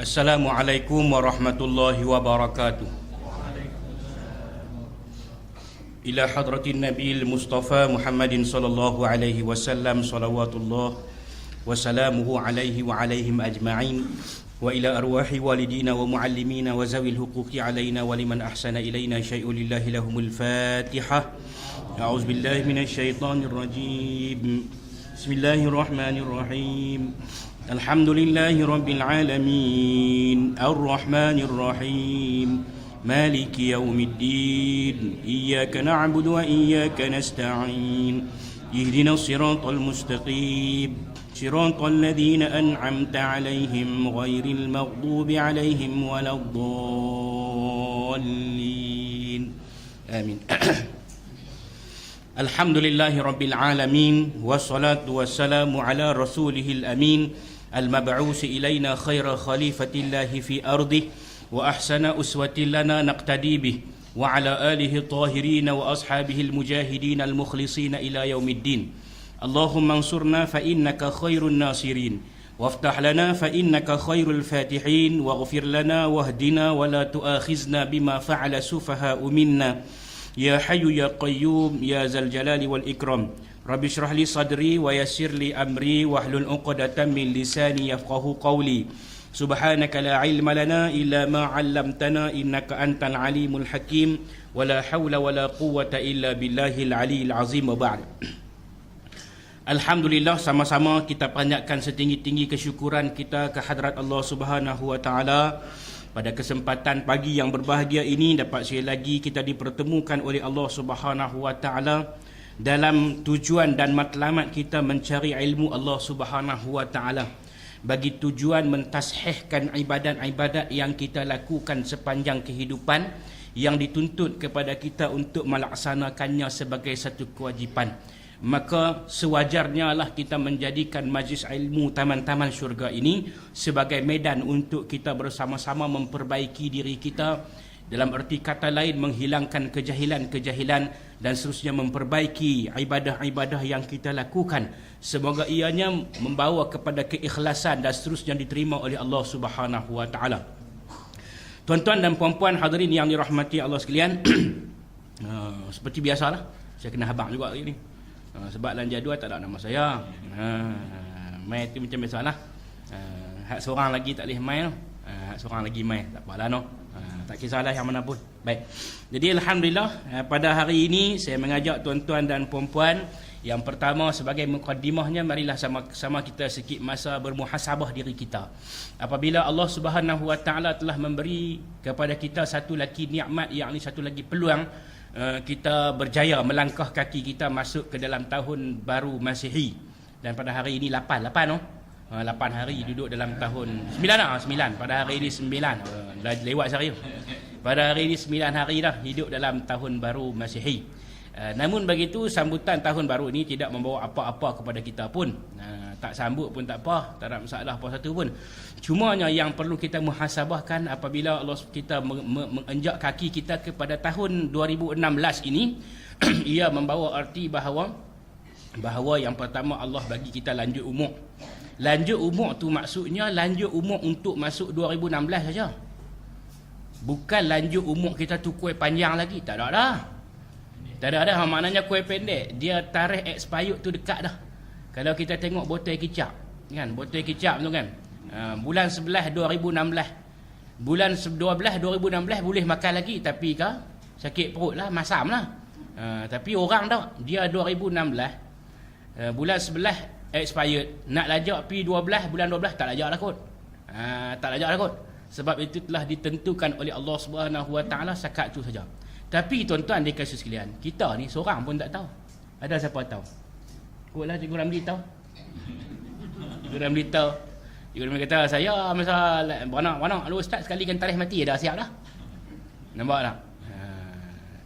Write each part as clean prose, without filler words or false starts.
Assalamualaikum warahmatullahi wabarakatuh. Ila hadratin Nabil Mustafa Muhammadin sallallahu alaihi wasallam salawatullah wa salamuhu alaihi wa alaihim ajma'in wa ila arwahi walidina wa muallimina wa zawil huquqi alaina wa liman ahsana ilaina syai'u lillahi lahumul fatihah. A'udzu billahi minasy syaithanir rajim. Bismillahirrahmanirrahim. Alhamdulillahi rabbil alamin. Ar-Rahmanir Rahim. Maliki yaumiddin. Iyyaka na'budu wa iyyaka nasta'in. Ihdinas siratal mustaqim. Siratal ladzina an'amta 'alaihim ghairil maghdubi 'alaihim waladdallin. Amin. Alhamdulillahi rabbil alamin. Wassalatu wassalamu ala rasulihil amin. المبعوث إلينا خير خليفة الله في أرضه وأحسن أسوة لنا نقتدي به وعلى آله الطاهرين وأصحابه المجاهدين المخلصين إلى يوم الدين. اللهم انصرنا فإنك خير الناصرين وافتح لنا فإنك خير الفاتحين واغفر لنا واهدنا ولا تؤاخذنا بما فعل السفهاء منا يا حي يا قيوم يا ذا الجلال والإكرام. Rabbi syrah li sadri wa yassir li amri wahlul 'uqdatam min lisani yafqahu qawli. Subhanaka la ilma lana illa ma 'allamtana innaka antal alimul hakim wa la hawla wa la quwwata illa billahil aliyil azim wa ba'd. Alhamdulillah, sama-sama kita panjatkan setinggi-tinggi kesyukuran kita ke hadrat Allah Subhanahu wa taala. Pada kesempatan pagi yang berbahagia ini dapat sekali lagi kita dipertemukan oleh Allah Subhanahu wa taala dalam tujuan dan matlamat kita mencari ilmu Allah Subhanahu wa taala, bagi tujuan mentashihkan ibadat-ibadat yang kita lakukan sepanjang kehidupan yang dituntut kepada kita untuk melaksanakannya sebagai satu kewajipan. Maka sewajarnya lah kita menjadikan majlis ilmu taman-taman syurga ini sebagai medan untuk kita bersama-sama memperbaiki diri kita, dalam erti kata lain menghilangkan kejahilan-kejahilan dan seterusnya memperbaiki ibadah-ibadah yang kita lakukan. Semoga ianya membawa kepada keikhlasan dan seterusnya diterima oleh Allah Subhanahu wa taala. Tuan-tuan dan puan-puan hadirin yang dirahmati Allah sekalian, seperti biasalah saya kena habaq juga hari ni. Sebab dalam jadual tak ada nama saya. Mai tu macam biasalah. Hak seorang lagi tak boleh mai tu. Hak seorang lagi mai tak apalah no. Tak kisahlah yang mana pun. Baik. Jadi alhamdulillah pada hari ini saya mengajak tuan-tuan dan puan-puan, yang pertama sebagai mukadimahnya, marilah sama-sama kita sikit masa bermuhasabah diri kita. Apabila Allah Subhanahu wa taala telah memberi kepada kita satu lagi nikmat, yakni satu lagi peluang, kita berjaya melangkah kaki kita masuk ke dalam tahun baru Masihi. Dan pada hari ini 8 no? 8 hari duduk dalam tahun 9 pada hari ini 9 lewat sehari. Pada hari ini 9 hari dah hidup dalam tahun baru Masihi. Namun begitu, sambutan tahun baru ini tidak membawa apa-apa kepada kita pun. Tak sambut pun tak apa, tak ada masalah apa satu pun. Cumanya yang perlu kita muhasabahkan apabila Allah kita menginjak kaki kita kepada tahun 2016 ini ia membawa arti bahawa yang pertama Allah bagi kita lanjut umur. Lanjut umur tu maksudnya lanjut umur untuk masuk 2016 saja. Bukan lanjut umur kita tu kuih panjang lagi. Tak ada dah. Tak ada dah. Maknanya kuih pendek. Dia tarikh expired tu dekat dah. Kalau kita tengok botol kicap kan, botol kicap tu kan, bulan 11 2016, bulan 12 2016 boleh makan lagi, tapi sakit perut lah, masam lah. Tapi orang tak, dia 2016 bulan 11 expired, nak lajak pi 12 bulan 12 tak lajak lah kot. Tak lajak lah kot. Sebab itu telah ditentukan oleh Allah Subhanahu wa taala sakat tu saja. Tapi tuan-tuan dikasih sekalian, kita ni seorang pun tak tahu. Ada siapa tahu? Kotlah Cikgu Ramli tahu. Cikgu Ramli tahu. Cikgu Ramli kata, saya masa beranak lu ustaz sekali kan tarikh mati dah siap dah. Nampak tak?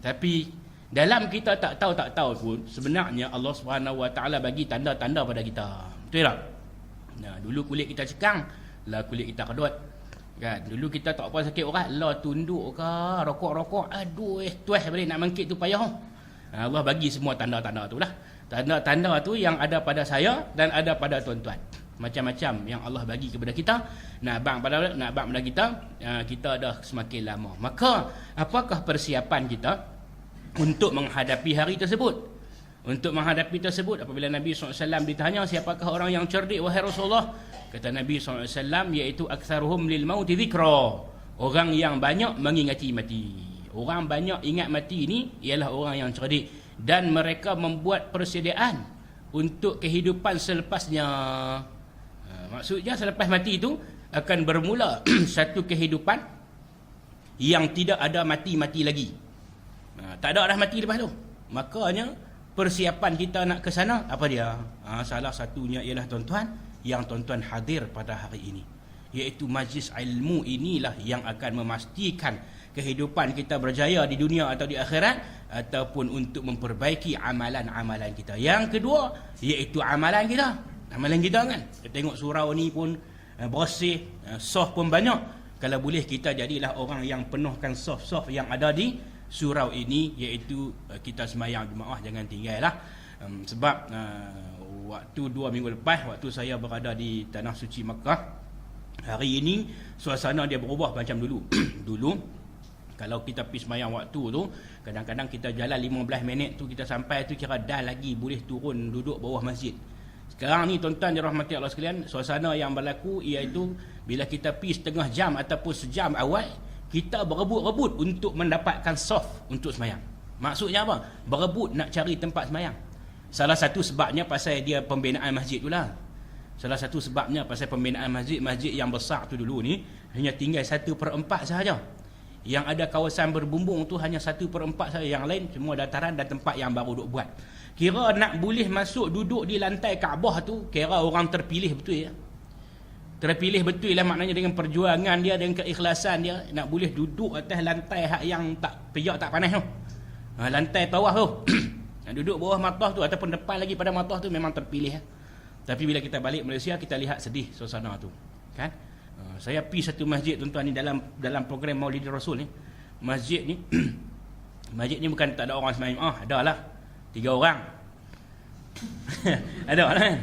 Tapi dalam kita tak tahu pun sebenarnya Allah Subhanahu wa taala bagi tanda-tanda pada kita. Betul tak? Dulu kulit kita cekang, lah kulit kita kedut. Kan? Dulu kita tak apa sakit urat, lah tunduk ke, rokok-rokok, aduh tuah balik nak mangkit tu payah. Allah bagi semua tanda-tanda tu lah. Tanda-tanda tu yang ada pada saya dan ada pada tuan-tuan. macam-macam yang Allah bagi kepada kita, nak abang pada kita, kita dah semakin lama. Maka apakah persiapan kita untuk menghadapi hari tersebut? Untuk menghadapi tersebut, apabila Nabi SAW ditanya siapakah orang yang cerdik wahai Rasulullah, kata Nabi SAW, iaitu aktsaruhum lil mauti dzikra, orang yang banyak mengingati mati. Orang banyak ingat mati ini ialah orang yang cerdik, dan mereka membuat persediaan untuk kehidupan selepasnya. Maksudnya selepas mati itu akan bermula satu kehidupan yang tidak ada mati-mati lagi. Tak ada dah mati lepas tu. Makanya persiapan kita nak ke sana apa dia? Salah satunya ialah tuan-tuan, yang tuan-tuan hadir pada hari ini, iaitu majlis ilmu inilah yang akan memastikan kehidupan kita berjaya di dunia atau di akhirat, ataupun untuk memperbaiki amalan-amalan kita. Yang kedua iaitu amalan kita. Amalan kita kan, kita tengok surau ni pun bersih, soft pun banyak. Kalau boleh kita jadilah orang yang penuhkan soft-soft yang ada di surau ini, iaitu kita sembahyang jemaah jangan tinggal lah. Sebab waktu 2 minggu lepas, waktu saya berada di Tanah Suci Makkah, hari ini suasana dia berubah macam dulu. Dulu kalau kita pergi sembahyang waktu tu, kadang-kadang kita jalan 15 minit tu kita sampai tu kira dah lagi boleh turun duduk bawah masjid. Sekarang ni tuan-tuan dirahmati Allah sekalian, suasana yang berlaku iaitu bila kita pergi setengah jam ataupun sejam awal, kita berebut-rebut untuk mendapatkan soft untuk semayang. Maksudnya apa? Berebut nak cari tempat semayang. Salah satu sebabnya pasal dia pembinaan masjid tu lah. Salah satu sebabnya pasal pembinaan masjid. Masjid yang besar tu dulu ni hanya tinggal 1/4 sahaja. Yang ada kawasan berbumbung tu hanya 1/4 sahaja. Yang lain semua dataran dan tempat yang baru duk buat. Kira nak boleh masuk duduk di lantai Kaabah tu, kira orang terpilih betul ya. Terpilih betul lah, maknanya dengan perjuangan dia, dengan keikhlasan dia, nak boleh duduk atas lantai hak yang tak peyak tak panas tu. Lantai tawaf tu. Nak duduk bawah matah tu ataupun depan lagi pada matah tu memang terpilih. Tapi bila kita balik Malaysia, kita lihat sedih suasana tu. Kan? Saya pergi satu masjid tuan-tuan ni dalam program Maulid Rasul ni. Masjid ni masjid ni bukan tak ada orang sembahyang. Ada lah. 3 orang. Ada lah kan?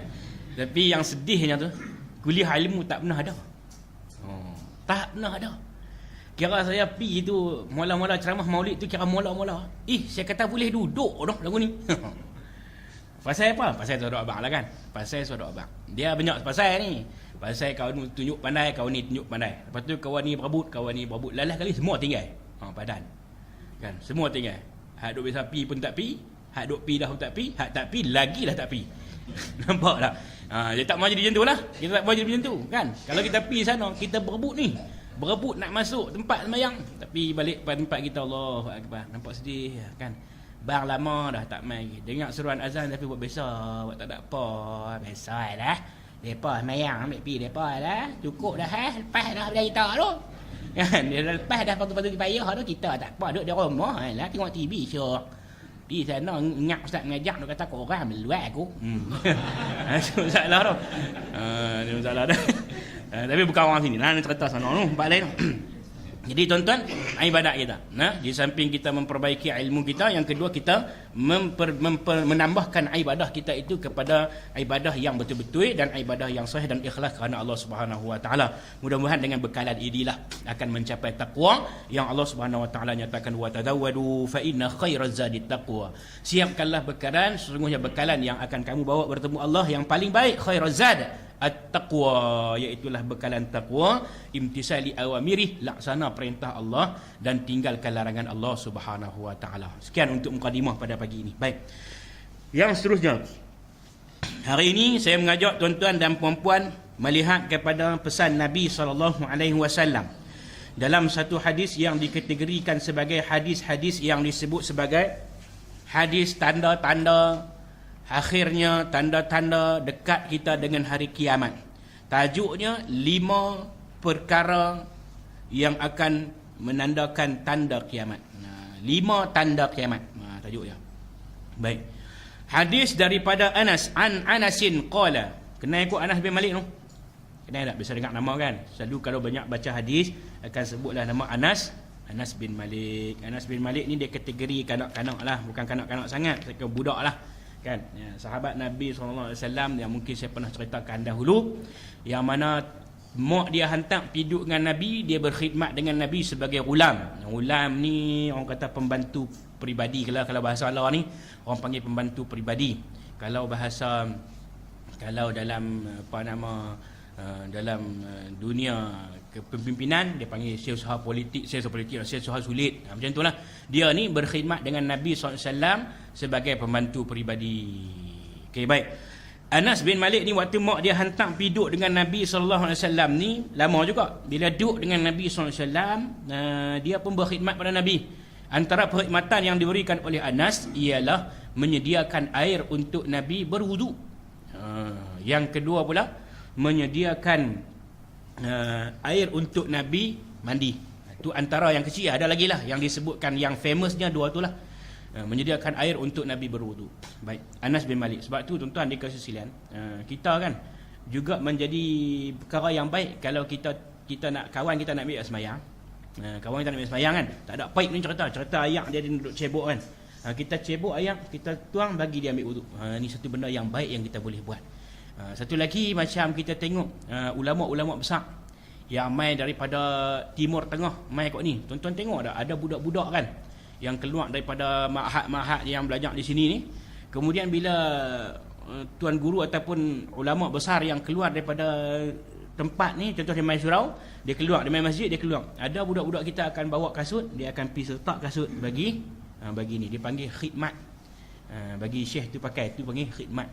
Tapi yang sedihnya tu, kuliah ilmu tak pernah ada. Tak pernah ada. Kira saya pergi tu, mula-mula ceramah maulid tu, kira mula-mula, saya kata boleh duduk dah lagu ni. Pasal apa? Pasal saudara abang lah kan. Pasal saudara abang. Dia banyak pasal ni. Pasal kawan ni tunjuk pandai, kawan ni tunjuk pandai. Lepas tu kawan ni berebut. Lalas kali semua tinggal. Padan. Kan? Semua tinggal. Hak duk biasa pi pun tak pi. Hak duk pi dah pun tak pi. Hak tak pi lagi dah tak pi. Nampak tak? Dia tak mahu jadi macam tu lah. Kita tak mahu jadi macam tu kan. Kalau kita pi sana, kita berebut ni. Berebut nak masuk tempat sembahyang. Tapi balik pada tempat kita, Allahu Akbar. Nampak sedih kan. Bang lama dah tak main. Dengar seruan azan tapi buat biasa. Buat tak ada apa. Biasa lah. Depa sembahyang ambil pi depa lah. Cukup dah lepas dah belajar kita tu. Kan dia lepas dah patut-patut dipayah tu, kita tak apa duduk di rumah lah tengok TV syok. Di sana ngak ustaz mengajar dia kata kau orang meluat aku. Itu masalah tu. Itu masalah dah. Tapi bukan orang sini. Nah cerita sana tu tempat lain. Jadi tuan-tuan, ibadat kita. Di samping kita memperbaiki ilmu kita, yang kedua kita menambahkan ibadah kita itu kepada ibadah yang betul-betul dan ibadah yang sahih dan ikhlas kerana Allah Subhanahu Wa Taala. Mudah-mudahan dengan bekalan inilah akan mencapai takwa yang Allah Subhanahu Wa Taala nyatakan wa tazawwadu fa inna khairaz zadi taqwa. Siapkanlah bekalan, sesungguhnya bekalan yang akan kamu bawa bertemu Allah yang paling baik khairaz zad at-taqwa, iaitulah bekalan takwa, imtisali awamirih, laksana perintah Allah dan tinggalkan larangan Allah Subhanahu Wa Taala. Sekian untuk mukadimah pada pagi ini. Baik. Yang seterusnya, hari ini saya mengajak tuan-tuan dan puan-puan melihat kepada pesan Nabi SAW dalam satu hadis yang dikategorikan sebagai hadis-hadis yang disebut sebagai hadis tanda-tanda akhirnya, tanda-tanda dekat kita dengan hari kiamat. Tajuknya 5 perkara yang akan menandakan tanda kiamat. 5 tanda kiamat. Tajuknya. Baik. Hadis daripada Anas, an Anasin qala. Kenal ikut Anas bin Malik tu? Kenal tak? Biasa dengar nama kan? Selalu kalau banyak baca hadis akan sebutlah nama Anas bin Malik. Anas bin Malik ni dia kategori kanak-kanak lah, bukan kanak-kanak sangat, budak lah. kan. Sahabat Nabi SAW yang mungkin saya pernah ceritakan dahulu, yang mana mak dia hantar pergi duduk dengan Nabi, dia berkhidmat dengan Nabi sebagai ghulam. Ghulam ni orang kata pembantu peribadi. Kalau bahasa Allah ni orang panggil pembantu peribadi. Kalau dalam dalam dunia kepimpinan dia panggil usaha politik usaha sulit. Macam itulah. Dia ni berkhidmat dengan Nabi SAW sebagai pembantu peribadi. Okey, baik. Anas bin Malik ni waktu mak dia hantar pergi duduk dengan Nabi SAW ni lama juga. Bila duduk dengan Nabi SAW, dia pun berkhidmat pada Nabi. Antara perkhidmatan yang diberikan oleh Anas ialah menyediakan air untuk Nabi berwuduk. Yang kedua pula menyediakan air untuk Nabi mandi. Itu antara yang kecil. Ada lagi lah yang disebutkan, yang famousnya dua tu lah. Menyediakan air untuk Nabi berwudu. Baik, Anas bin Malik. Sebab tu tuan-tuan dikasih sekalian, kita kan juga menjadi perkara yang baik kalau kita nak kawan kita nak ambil semayang. Kawan kita nak ambil semayang kan, tak ada baik ni cerita ayak dia duduk cebok kan. Kita cebok ayak, kita tuang bagi dia ambil wudu. Ni satu benda yang baik yang kita boleh buat. Satu lagi macam kita tengok ulama-ulama besar yang mai daripada Timur Tengah mai kat ni. Tuan-tuan tengok ada budak-budak kan yang keluar daripada ma'had yang belajar di sini ni. Kemudian bila tuan guru ataupun ulama besar yang keluar daripada tempat ni, contoh dia main surau, dia keluar, dia main masjid, dia keluar. Ada budak-budak kita akan bawa kasut, dia akan pergi letak kasut bagi ni, dia panggil khidmat. Bagi syekh tu pakai, tu panggil khidmat.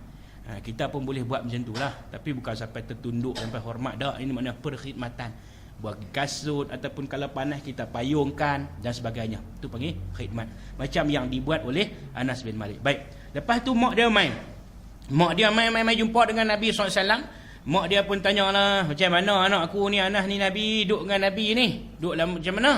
Kita pun boleh buat macam tu lah, tapi bukan sampai tertunduk, sampai hormat dah. Ini makna perkhidmatan. Buat kasut ataupun kalau panas kita payungkan dan sebagainya. Itu panggil khidmat. Macam yang dibuat oleh Anas bin Malik. Baik. Lepas tu mak dia main jumpa dengan Nabi SAW. Mak dia pun tanyalah, macam mana anak aku ni, Anas ni Nabi, duduk dengan Nabi ni, duduk macam mana?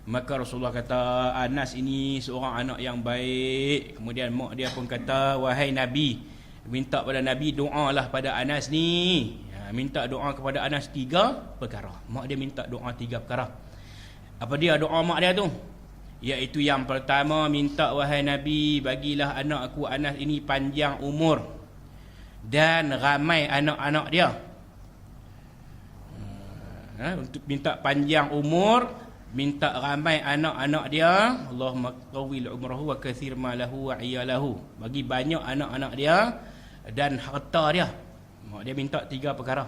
Maka Rasulullah kata, Anas ini seorang anak yang baik. Kemudian mak dia pun kata, wahai Nabi, minta pada Nabi doalah pada Anas ni. Minta doa kepada Anas 3 perkara. Mak dia minta doa 3 perkara. Apa dia doa mak dia tu? Iaitu yang pertama, minta wahai Nabi, bagilah anak aku Anas ini panjang umur dan ramai anak-anak dia. Untuk minta panjang umur, minta ramai anak-anak dia. Allahumma tawil umrahu wa kathir malahu wa iyalahu. Bagi banyak anak-anak dia dan harta dia. Mak dia minta 3 perkara.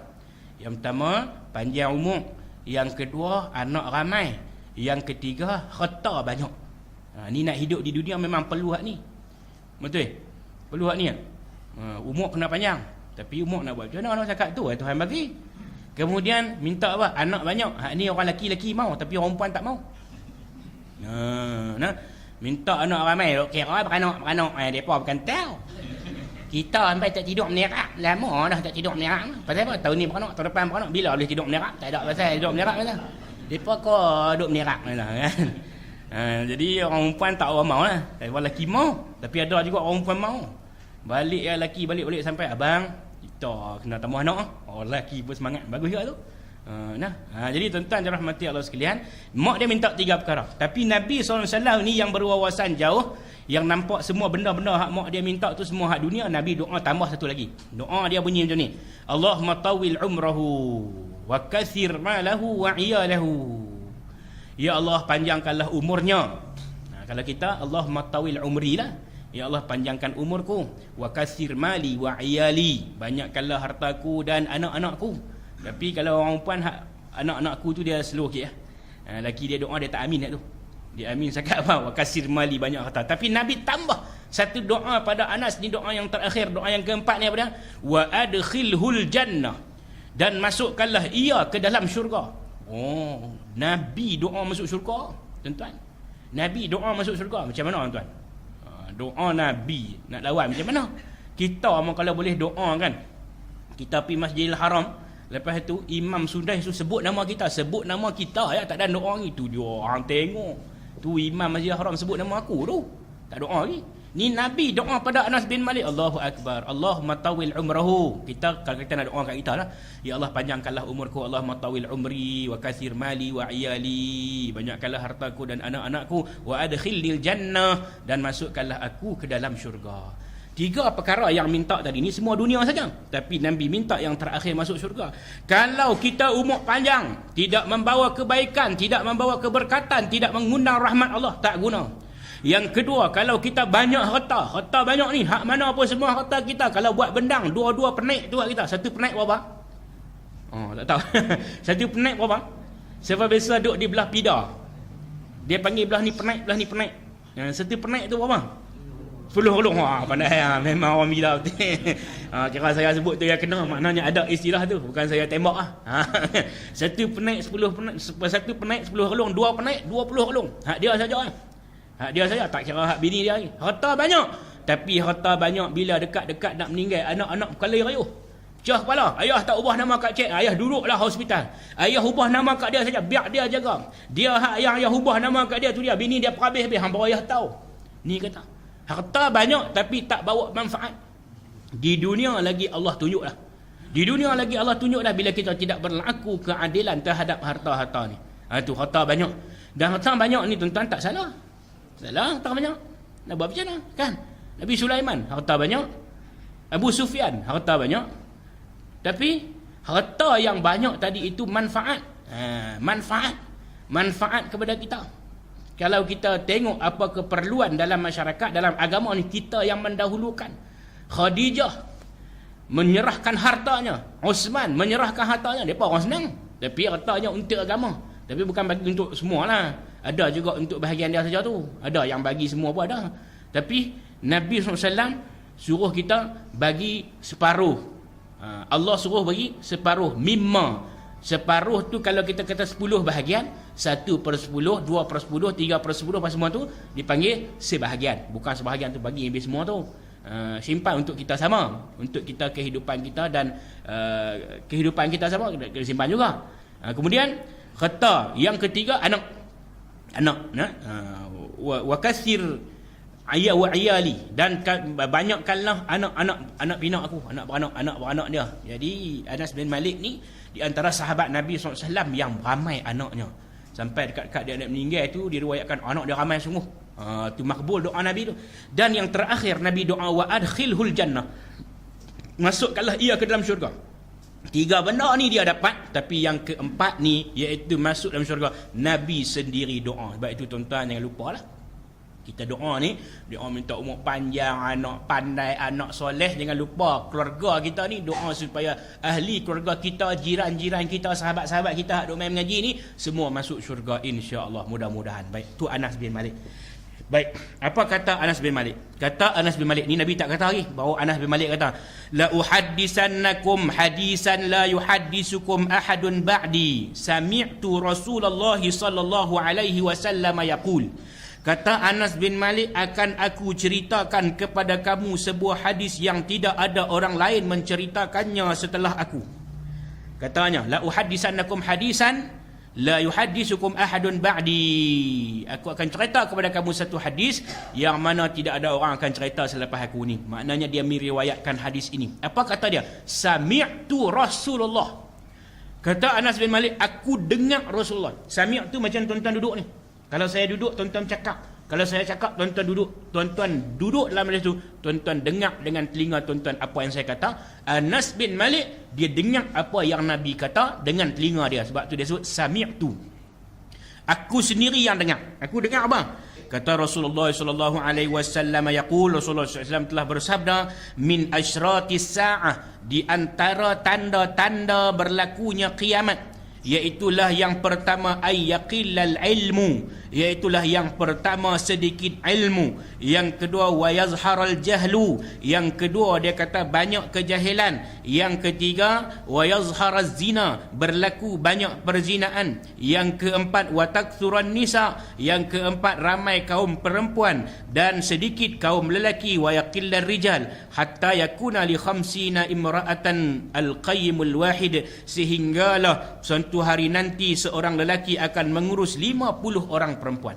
Yang pertama, panjang umur. Yang kedua, anak ramai. Yang ketiga, harta banyak. Ni nak hidup di dunia memang perlu hak ni. Betul? Perlu hak ni. Umur kena panjang. Tapi umur nak buat macam mana? Orang cakap tu Tuhan bagi. Kemudian minta apa? Anak banyak. Hak ni orang lelaki-lelaki mau, tapi orang perempuan tak mau. Minta anak ramai. Kira beranak-beranak. Mereka bukan tahu. Kita sampai tak tidur menerak. Lama dah tak tidur menerak. Pasal apa? Tahun ni beranak, tahun depan beranak. Bila boleh tidur menerak? Tak ada pasal tidur menerak. Mereka kau duduk menerak kan? Jadi orang perempuan tak orang mau lah. Orang lelaki mau. Tapi ada juga orang perempuan mau. Balik ya lelaki balik sampai, abang, kita kena tambah anak. Orang lelaki pun semangat. Bagus juga tu. Jadi tuan-tuan dan rahmati Allah sekalian, mak dia minta 3 perkara. Tapi Nabi SAW ni yang berwawasan jauh, yang nampak semua benda-benda hak mak dia minta tu semua hak dunia. Nabi doa tambah satu lagi. Doa dia bunyi macam ni, Allahumma tawil umrahu wa kathir malahu wa iyalahu. Ya Allah, panjangkanlah umurnya. Kalau kita, Allahumma tawil umri lah, ya Allah panjangkan umurku, wa kathir mali wa iyali, banyakkanlah hartaku dan anak-anakku. Tapi kalau orang perempuan, anak-anakku tu dia slow sikit. Laki dia doa dia tak amin tu. Dia amin cakap apa? Wa kasir mali, banyak harta. Tapi Nabi tambah satu doa pada Anas ni, doa yang terakhir, doa yang keempat ni apa dia? Wa adkhilhul jannah, dan masukkanlah ia ke dalam syurga. Oh, Nabi doa masuk syurga, tuan-tuan. Nabi doa masuk syurga. Macam mana tuan-tuan? Doa Nabi nak lawan macam mana? Kita kalau boleh doa kan, kita pergi Masjidil Haram, lepas tu imam sudah sebut nama kita, ya, tak ada doa ni. Tu dia orang tengok, tu imam Masjidil Haram sebut nama aku tu, tak doa lagi. Ni Nabi doa pada Anas bin Malik, Allahu Akbar, Allahumma tawil umrahu. Kita kalau kita nak doa kat kita lah, ya Allah panjangkanlah umurku, Allahumma tawil umri wa kathir mali wa iyali, banyakkanlah hartaku dan anak-anakku, wa adkhilnil jannah, dan masukkanlah aku ke dalam syurga. Tiga perkara yang minta tadi ni semua dunia saja. Tapi Nabi minta yang terakhir masuk syurga. Kalau kita umur panjang, tidak membawa kebaikan, tidak membawa keberkatan, tidak mengundang rahmat Allah, tak guna. Yang kedua, kalau kita banyak harta banyak ni, hak mana pun semua harta kita, kalau buat bendang, dua-dua penaik tu kita. Satu penaik berapa? Oh, tak tahu. Satu penaik berapa? Sebab biasa duduk di belah pida. Dia panggil belah ni penaik, belah ni penaik. Satu penaik tu berapa? 10 ulung. Wah, pandai ya. Memang orang bila betul. Kira saya sebut tu yang kena, maknanya ada istilah tu, bukan saya tembak ah. Satu penaik 10 penaik, satu penaik 10 ulung, dua penaik 20 ulung. Hak dia saja ah. Hak dia saja, tak kira hak bini dia lagi. Harta banyak, tapi harta banyak bila dekat-dekat nak meninggal, anak-anak kepala rayuh. Pecah kepala. Ayah tak ubah nama kat cik, ayah duduklah hospital. Ayah ubah nama kat dia saja, biar dia jaga. Dia hak yang ayah ubah nama kat dia tu dia, bini dia perhabis-habis, hang ayah tahu. Ni kata harta banyak tapi tak bawa manfaat. Di dunia lagi Allah tunjuklah. Di dunia lagi Allah tunjuklah bila kita tidak berlaku keadilan terhadap harta-harta ni. Itu harta banyak. Dan harta banyak ni tuan-tuan tak salah. Salah harta banyak. Nak buat macam mana? Kan? Nabi Sulaiman harta banyak. Abu Sufyan harta banyak. Tapi harta yang banyak tadi itu manfaat. Manfaat kepada kita. Kalau kita tengok apa keperluan dalam masyarakat, dalam agama ni, kita yang mendahulukan. Khadijah menyerahkan hartanya. Osman menyerahkan hartanya. Mereka orang senang. Tapi hartanya untuk agama. Tapi bukan bagi untuk semualah. Ada juga untuk bahagian dia saja tu. Ada yang bagi semua pun ada. Tapi Nabi SAW suruh kita bagi separuh. Allah suruh bagi separuh. Mimma. Separuh tu kalau kita kata 10 bahagian, 1/10, 2/10, 3/10, apa semua tu dipanggil sebahagian. Bukan sebahagian tu bagi habis semua tu. Simpan untuk kita sama, untuk kita kehidupan kita dan kehidupan kita sama kita simpan juga. Kemudian harta yang ketiga, anak wa kasir ayya wa ayali, dan banyakkanlah anak pinak aku, anak beranak dia. Jadi Anas bin Malik ni di antara sahabat Nabi SAW yang ramai anaknya. Sampai dekat-dekat dia nak meninggal tu diriwayatkan anak dia ramai sungguh. Tu makbul doa Nabi tu. Dan yang terakhir Nabi doa wa adkhilhul jannah. Masukkanlah ia ke dalam syurga. Tiga benda ni dia dapat, tapi yang keempat ni iaitu masuk dalam syurga. Nabi sendiri doa. Sebab itu tuan-tuan jangan lupalah. Kita doa ni, doa minta umur panjang, anak pandai, anak soleh. Jangan lupa keluarga kita ni, doa supaya ahli keluarga kita, jiran-jiran kita, sahabat-sahabat kita duk main mengaji ni semua masuk syurga insya-Allah, mudah-mudahan. Baik, tu Anas bin Malik. Baik, apa kata Anas bin Malik? Kata Anas bin Malik ni, Nabi tak kata lagi, baru Anas bin Malik kata, la uhaddisannakum hadisan la yuhaddisukum ahadun ba'di, sami'tu Rasulullah sallallahu alaihi wasallam yaqul. Kata Anas bin Malik, akan aku ceritakan kepada kamu sebuah hadis yang tidak ada orang lain menceritakannya setelah aku. Katanya, la uhaddisannakum hadisan la yuhaddisukum ahadun ba'di. Aku akan cerita kepada kamu satu hadis yang mana tidak ada orang akan cerita selepas aku ni. Maknanya dia meriwayatkan hadis ini. Apa kata dia? Sami'tu Rasulullah. Kata Anas bin Malik, aku dengar Rasulullah. Sami' tu macam tuan-tuan duduk ni. Kalau saya duduk, tuan-tuan cakap. Kalau saya cakap, tuan-tuan duduk. Tuan-tuan duduk dalam majlis tu, tuan-tuan dengar dengan telinga tuan-tuan apa yang saya kata. Anas bin Malik, dia dengar apa yang Nabi kata dengan telinga dia. Sebab tu dia sebut sami'tu. Aku sendiri yang dengar. Aku dengar apa? Kata Rasulullah sallallahu alaihi wasallam yaqul, Rasulullah sallallahu alaihi wasallam telah bersabda, min asyratis saah, di antara tanda-tanda berlakunya kiamat, iaitulah yang pertama ayyaqillal ilmu, iaitulah yang pertama sedikit ilmu, yang kedua wayazharal jahlu, yang kedua dia kata banyak kejahilan, yang ketiga wayazharaz zina, berlaku banyak perzinaan, yang keempat wataksuran nisa, yang keempat ramai kaum perempuan dan sedikit kaum lelaki, wayaqillar rijal hatta yakuna li 50 imra'atan al-qayyimul wahid, sehinggalah suatu hari nanti seorang lelaki akan mengurus 50 orang perempuan.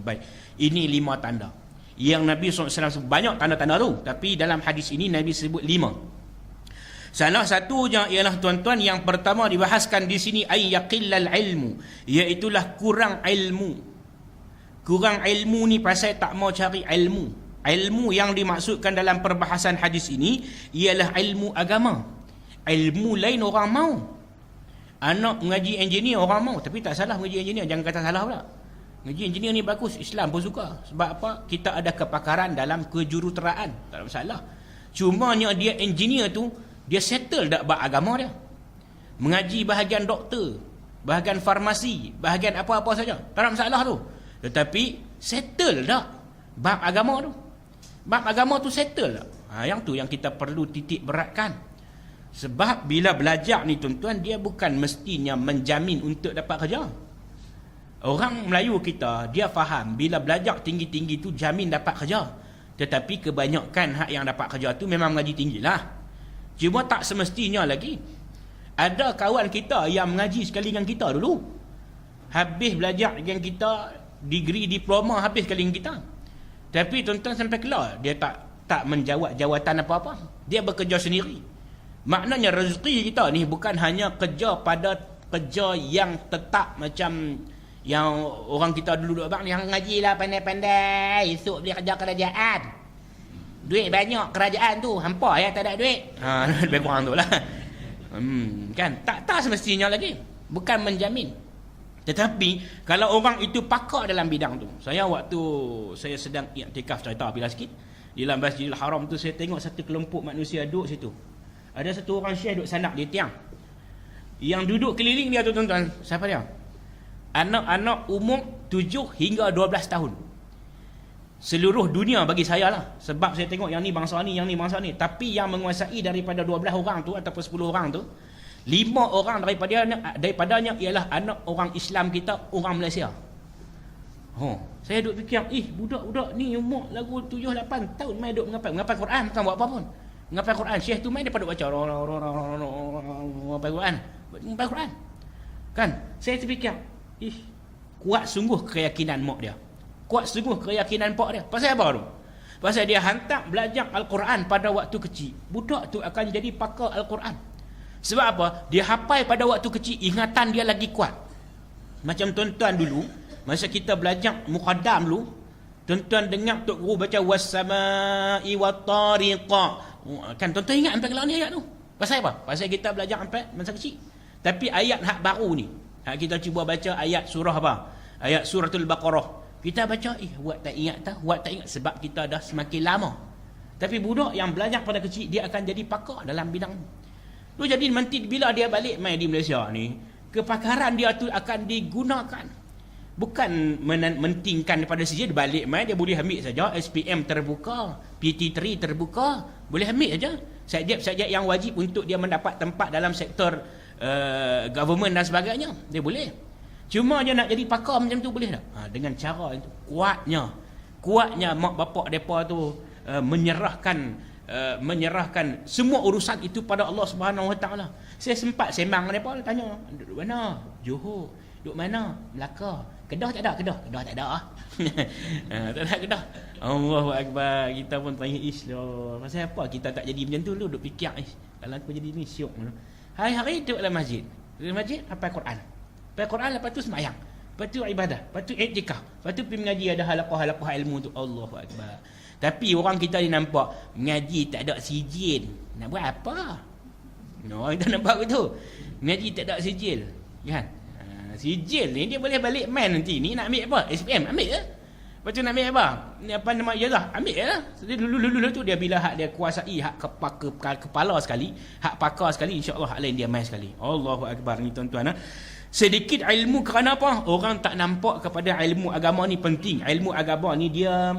Baik, ini 5 tanda yang Nabi SAW sebut. Banyak tanda-tanda tu, tapi dalam hadis ini Nabi sebut 5. Salah satunya ialah tuan-tuan, yang pertama dibahaskan di sini ayyaqillal ilmu, iaitulah kurang ilmu. Kurang ilmu ni pasal tak mau cari ilmu. Ilmu yang dimaksudkan dalam perbahasan hadis ini ialah ilmu agama. Ilmu lain orang mau. Anak mengaji engineer orang mau, tapi tak salah mengaji engineer, jangan kata salah pula. Mengaji engineer ni bagus, Islam pun suka. Sebab apa? Kita ada kepakaran dalam kejuruteraan, tak ada masalah. Cumanya dia engineer tu, dia settle tak bab agama dia. Mengaji bahagian doktor, bahagian farmasi, bahagian apa-apa saja, tak ada masalah tu. Tetapi settle tak bab agama tu. Bab agama tu settle tak? Yang tu yang kita perlu titik beratkan. Sebab bila belajar ni tuan-tuan, dia bukan mestinya menjamin untuk dapat kerja. Orang Melayu kita, dia faham bila belajar tinggi-tinggi tu jamin dapat kerja. Tetapi kebanyakan hak yang dapat kerja tu memang mengaji tinggi lah. Cuma tak semestinya lagi. Ada kawan kita yang mengaji sekali dengan kita dulu, habis belajar dengan kita, degree diploma habis sekali dengan kita. Tapi tuan-tuan sampai keluar, dia tak menjawat jawatan apa-apa. Dia bekerja sendiri. Maknanya rezeki kita ni bukan hanya kerja pada kerja yang tetap macam yang orang kita dulu abang yang ngaji lah pandai-pandai, esok beli kerja kerajaan. Duit banyak kerajaan tu, hampa ya tak ada duit. Lebih kurang tu lah. Kan? Tak semestinya lagi. Bukan menjamin. Tetapi kalau orang itu pakar dalam bidang tu. Saya waktu saya sedang iktikaf, cerita bila sikit, di dalam Masjidil Haram tu saya tengok satu kelompok manusia duduk situ. Ada satu orang syekh duduk sandak di tiang. Yang duduk keliling dia tu tuan-tuan, siapa dia? Anak-anak umur 7 hingga 12 tahun. Seluruh dunia bagi saya lah. Sebab saya tengok yang ni bangsa ni, yang ni bangsa ni. Tapi yang menguasai daripada 12 orang tu ataupun 10 orang tu, 5 orang daripadanya ialah anak orang Islam kita, orang Malaysia. Saya duduk fikir, budak-budak ni umur lagu 7-8 tahun main duduk menghafal Quran, bukan buat apa pun. Menghafal Quran, syekh tu main dia pada baca menghafal Quran. Kan? Saya terfikir, kuat sungguh keyakinan mak dia. Kuat sungguh keyakinan pak dia. Pasal apa tu? Pasal dia hantar belajar Al-Quran pada waktu kecil. Budak tu akan jadi pakar Al-Quran. Sebab apa? Dia hafal pada waktu kecil, ingatan dia lagi kuat. Macam tuan-tuan dulu, masa kita belajar muqaddam dulu, tuan-tuan dengar Tok Guru baca was-sama'i wat-tariqa. Kan tuan-tuan ingat sampai kelar ni ayat tu. Pasal apa? Pasal kita belajar sampai masa kecil. Tapi ayat hak baru ni, kita cuba baca ayat surah apa? Ayat suratul Baqarah. Kita baca, buat tak ingat tak? Buat tak ingat sebab kita dah semakin lama. Tapi budak yang belajar pada kecil, dia akan jadi pakar dalam bidang tu. Jadi nanti bila dia balik main di Malaysia ni, kepakaran dia tu akan digunakan. Bukan mentingkan daripada sisi dia balik main, dia boleh ambil saja SPM terbuka, PT3 terbuka, boleh ambil saja. Subjek-subjek yang wajib untuk dia mendapat tempat dalam sektor government dan sebagainya, dia boleh. Cuma dia nak jadi pakar macam tu boleh tak? Dengan cara itu kuatnya mak bapak depa tu menyerahkan semua urusan itu pada Allah Subhanahu Wa Taala. Saya sempat sembang depa, tanya, duduk mana? Johor. Duduk mana? Melaka. Kedah tak ada? Kedah tak ada tak ada Kedah. Allahu Akbar. Kita pun tanya lah, pasal apa kita tak jadi macam tu dulu? Duk fikir kalau aku jadi ni syok. Hari-hari duduk dalam masjid. Dalam masjid hafal Quran. Hafal Quran, lepas tu sembahyang. Lepas tu ibadah. Lepas tu iktikaf. Lepas tu pergi mengaji, ada halaqah-halaqah ilmu tu. Allahu Akbar. Tapi orang kita ni nampak mengaji tak ada sijil. Nak buat apa? Kita nampak begitu. Mengaji tak ada sijil. Kan? Sijil ni dia boleh balik main nanti. Ni nak ambil apa? SPM ambil je. Lepas tu nak ambil apa? Ni apa nama ijazah? Ambil je lah. Dulu tu dia bila hak dia kuasai hak kepala sekali, hak pakar sekali, insya-Allah hak lain dia main sekali. Allahu Akbar ni tuan-tuan. Sedikit ilmu kerana apa? Orang tak nampak kepada ilmu agama ni penting. Ilmu agama ni dia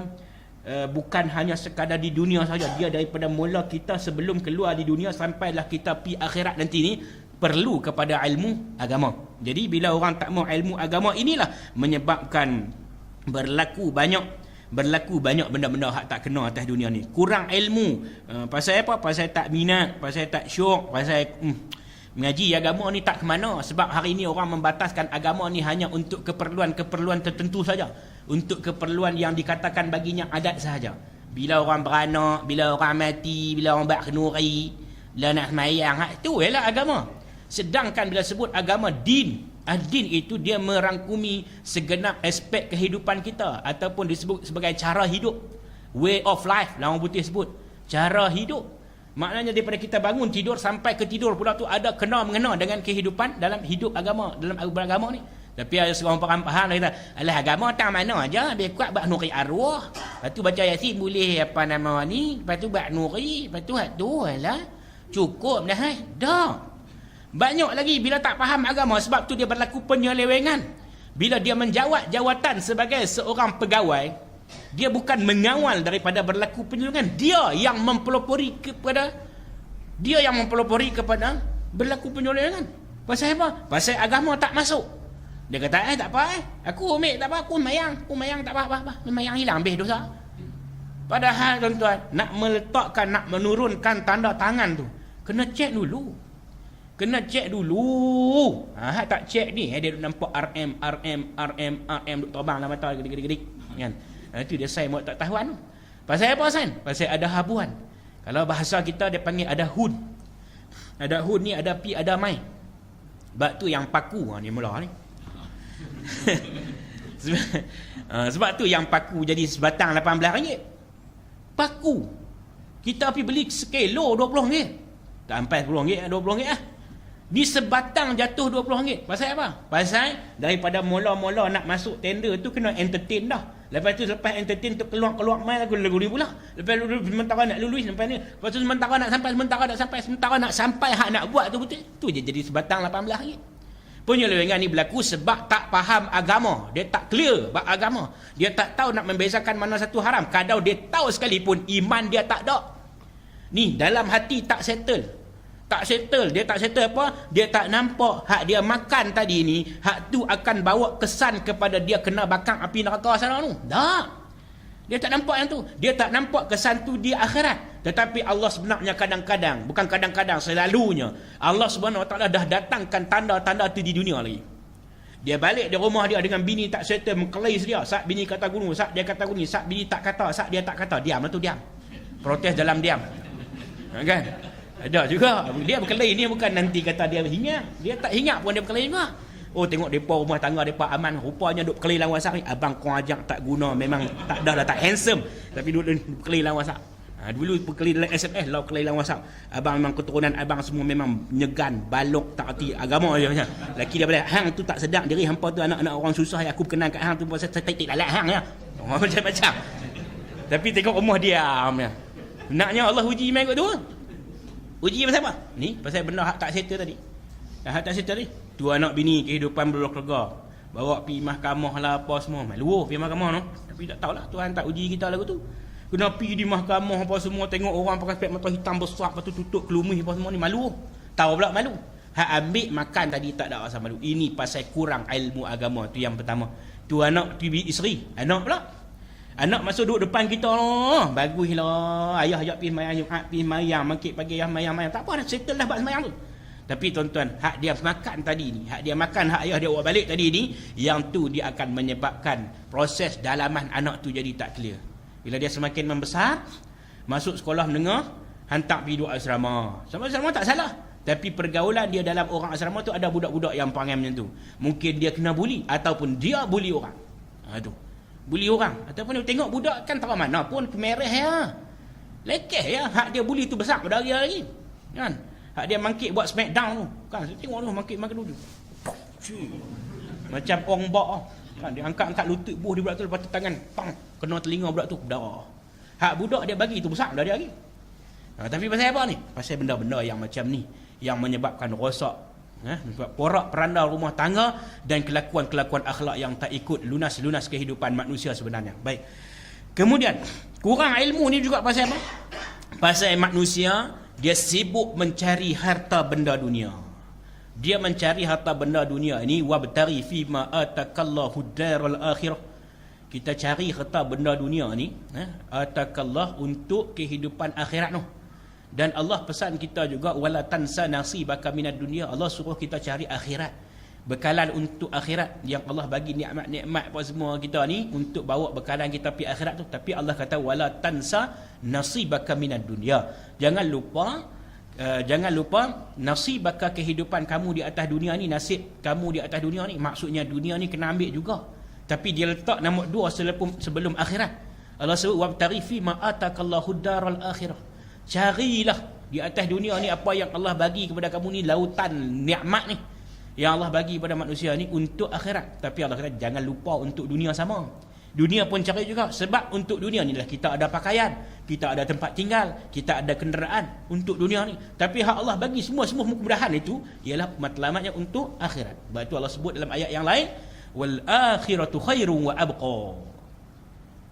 bukan hanya sekadar di dunia saja. Dia daripada mula kita sebelum keluar di dunia sampailah kita pi akhirat nanti ni perlu kepada ilmu agama. Jadi bila orang tak mau ilmu agama, inilah menyebabkan berlaku banyak benda-benda hak tak kena atas dunia ni. Kurang ilmu. Pasal apa? Pasal tak minat, pasal tak syok, pasal mengaji agama ni tak ke mana. Sebab hari ni orang membataskan agama ni hanya untuk keperluan-keperluan tertentu saja. Untuk keperluan yang dikatakan baginya adat sahaja. Bila orang beranak, bila orang mati, bila orang buat kenuri, bila nak semayang, itu ialah agama. Sedangkan bila sebut agama, din itu dia merangkumi segenap aspek kehidupan kita ataupun disebut sebagai cara hidup. Way of life lah orang putih sebut. Cara hidup. Maknanya daripada kita bangun tidur sampai ke tidur pula tu ada kena mengena dengan kehidupan dalam hidup agama, dalam beragama ni. Tapi ada seorang faham dia kata, alah agama tak mana aja, biar kuat buat nuri arwah. Lepas tu baca Yasin boleh apa nama ni, lepas tu buat nuri, lepas tu alah cukup dah dah. Banyak lagi bila tak faham agama, sebab tu dia berlaku penyelewengan. Bila dia menjawat jawatan sebagai seorang pegawai, dia bukan mengawal daripada berlaku penyelewengan, dia yang mempelopori kepada berlaku penyelewengan. Pasal apa? Pasal agama tak masuk. Dia kata tak apa aku ambil tak apa, aku mayang tak apa, mayang hilang habis dosa. Padahal tuan-tuan, nak meletakkan, nak menurunkan tanda tangan tu kena cek dulu. Tak cek ni dia nampak RM duk terbang dalam mata gedik-gedik kan. Itu dia sign buat tak tahuan. Pasal apa sign? Pasal ada habuan. Kalau bahasa kita dia panggil ada hud. Ada hud ni ada pi ada mai. Sebab tu yang paku ni mula ni. Sebab tu yang paku jadi sebatang RM18. Paku kita pergi beli sekilo RM20. Tak sampai RM10, RM20 lah. Ni sebatang jatuh RM20. Pasal apa? Pasal daripada mula-mula nak masuk tender tu kena entertain dah. Lepas tu lepas entertain tu keluar mai lagu ni pula. Lepas sementara nak lulus sampai ni. Lepas tu sementara nak sampai hak nak buat tu betul. Tu je jadi sebatang RM18. Penyelewengan ni berlaku sebab tak faham agama. Dia tak clear bab agama. Dia tak tahu nak membezakan mana satu haram. Kadang dia tahu sekalipun iman dia tak ada. Ni dalam hati tak settle. Dia tak settle apa? Dia tak nampak hak dia makan tadi ni, hak tu akan bawa kesan kepada dia kena bakar api neraka sana tu. Tak. Dia tak nampak yang tu. Dia tak nampak kesan tu di akhirat. Tetapi Allah sebenarnya kadang-kadang, bukan kadang-kadang, selalunya Allah Subhanahu Wa Taala dah datangkan tanda-tanda tu di dunia lagi. Dia balik di rumah dia dengan bini tak settle, mengkelais dia. Sak bini kata gunu, sak dia kata guni, sak bini tak kata, sak dia tak kata. Diam lah tu, diam. Protes dalam diam. Kan? Ada juga. Dia berkelahi ni bukan nanti kata dia hingat. Dia tak hingat pun dia berkelahi juga. Oh tengok depa rumah tangga depa aman, rupanya duk berkelahi dalam WhatsApp ni. Abang kau ajak tak guna, memang tak dah tak handsome. Tapi duk berkelahi dalam WhatsApp. Dulu berkelahi dalam SMS, lah berkelahi dalam WhatsApp. Abang memang keturunan abang semua memang nyegan, balok, tak erti agama je macam. Laki dia balik, hang tu tak sedap diri hampa tu anak-anak orang susah yang aku berkenan kat hang tu pasal saya tak lalat hang ya. Macam-macam. Tapi tengok rumah diam ya. Naknya Allah uji iman kot tu. Uji pasal apa? Ni pasal benda hak tak settle tadi. Hak tak settle tadi. Dua anak bini kehidupan berkeluarga. Bawa pergi mahkamah lah apa semua. Malu pergi mahkamah no. Tapi tak tahulah Tuhan tak uji kita lagu tu. Kena pergi di mahkamah apa semua, tengok orang pakai spek mata hitam besar, lepas tu tutup kelumih apa semua ni, malu. Tahu pula malu. Hak ambil makan tadi tak ada rasa malu. Ini pasal kurang ilmu agama, tu yang pertama. Tu anak tu isteri, anak pula. Anak masuk duduk depan kita lah. Baguslah. Ayah ajak pergi mayang Jumaat, pergi mayang, mangkit pagi ayah mayang. Tak apa dah, settle dah buat semayang tu. Tapi tuan-tuan, hak dia makan tadi ni, hak dia makan, hak ayah dia bawa balik tadi ni, yang tu dia akan menyebabkan proses dalaman anak tu jadi tak clear. Bila dia semakin membesar, masuk sekolah menengah, hantar pergi duduk asrama. Sama asrama tak salah. Tapi pergaulan dia dalam orang asrama tu ada budak-budak yang perangai macam tu. Mungkin dia kena buli, ataupun dia buli orang. Tu. Buli orang. Ataupun dia tengok budak kan tak mana pun kemerah ya. Lekeh ya. Hak dia buli tu besar pada dia lagi. Kan? Hak dia mangkit buat smackdown tu. Kan? Tengok tu mangkit makan dulu. Macam orang bak. Kan? Dia angkat-angkat lutut buah di budak tu, lepas tu tangan pang kena telinga budak tu, dah. Hak budak dia bagi tu besar dah dia lagi. Tapi pasal apa ni? Pasal benda-benda yang macam ni yang menyebabkan rosak, porak peranda rumah tangga dan kelakuan-kelakuan akhlak yang tak ikut lunas-lunas kehidupan manusia sebenarnya. Baik. Kemudian kurang ilmu ni juga pasal apa? Pasal manusia dia sibuk mencari harta benda dunia. Dia mencari harta benda dunia ini, wabtari fi ma atakallahu daral akhirah. Kita cari harta benda dunia ni, atakallah untuk kehidupan akhirat noh. Dan Allah pesan kita juga wala tansa nasibaka minad dunya. Allah suruh kita cari akhirat. Bekalan untuk akhirat yang Allah bagi nikmat-nikmat apa semua kita ni untuk bawa bekalan kita pergi akhirat tu. Tapi Allah kata wala tansa nasibaka minad dunya. Jangan lupa nasibaka kehidupan kamu di atas dunia ni, nasib kamu di atas dunia ni. Maksudnya dunia ni kena ambil juga. Tapi dia letak nombor 2 sebelum akhirat. Allah sebut wabtaghi fi ma atakallahu daral akhirah. Carilah di atas dunia ni apa yang Allah bagi kepada kamu ni, lautan nikmat ni yang Allah bagi kepada manusia ni untuk akhirat. Tapi Allah kata jangan lupa untuk dunia sama. Dunia pun cari juga, sebab untuk dunia ni lah kita ada pakaian, kita ada tempat tinggal, kita ada kenderaan untuk dunia ni. Tapi hak Allah bagi semua kemudahan itu ialah matlamatnya untuk akhirat. Sebab itu Allah sebut dalam ayat yang lain, wal akhiratu khairun wa abqa.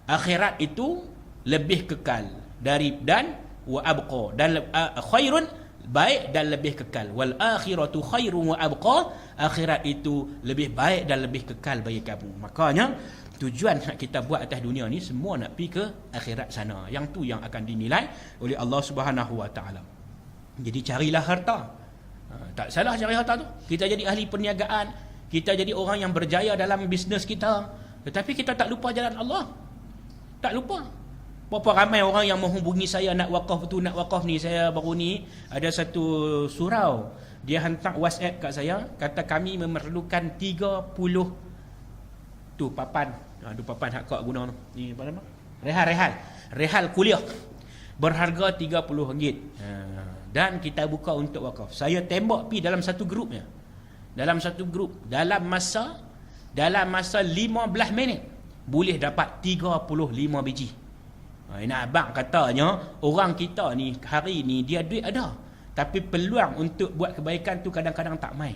Akhirat itu lebih kekal dari dan wa abqa, dan khairun baik dan lebih kekal. Wal akhiratu khairun wa abqa, akhirat itu lebih baik dan lebih kekal bagi kamu. Makanya tujuan nak kita buat atas dunia ni semua nak pergi ke akhirat sana. Yang tu yang akan dinilai oleh Allah Subhanahu Wa Taala. Jadi carilah harta. Tak salah cari harta tu. Kita jadi ahli perniagaan, kita jadi orang yang berjaya dalam bisnes kita. Tetapi kita tak lupa jalan Allah. Tak lupa. Berapa ramai orang yang menghubungi saya nak wakaf tu, nak wakaf ni. Saya baru ni ada satu surau, dia hantar WhatsApp kat saya, kata kami memerlukan 30 tu papan. Tu papan hak kau guna tu. Ni apa nama? Rehal kuliah. Berharga RM30. Dan kita buka untuk wakaf. Saya tembak pi dalam satu grupnya. Dalam satu grup, dalam masa 15 minit boleh dapat 35 biji. Nak abang katanya orang kita ni hari ni dia duit ada, tapi peluang untuk buat kebaikan tu kadang-kadang tak mai.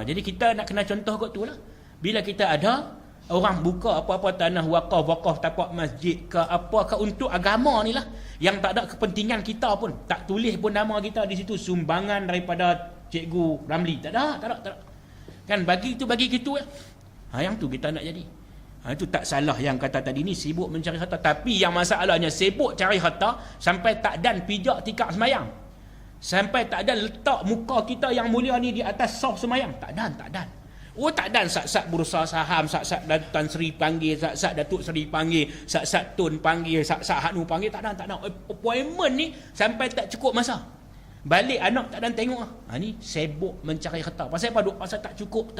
Jadi kita nak kena contoh kot tu lah. Bila kita ada, orang buka apa-apa tanah wakaf tapak masjid ke apa ke untuk agama ni lah, yang tak ada kepentingan kita pun, tak tulis pun nama kita di situ, sumbangan daripada Cikgu Ramli, tak ada. Kan bagi gitu ya. Yang tu kita nak jadi. Itu tak salah yang kata tadi ni sibuk mencari harta, tapi yang masalahnya sibuk cari harta sampai tak dan pijak tikar semayang, sampai tak dan letak muka kita yang mulia ni di atas soh semayang, tak dan. Tak dan sat-sat bursa saham, sat-sat Tan Sri panggil, sat-sat Datuk Sri panggil, sat-sat Tun panggil, sat-sat Hanu panggil, tak dan. Appointment ni sampai tak cukup masa. Balik anak tak dan tengok. Ni sibuk mencari harta. Pasal apa? Duk pasal tak cukup.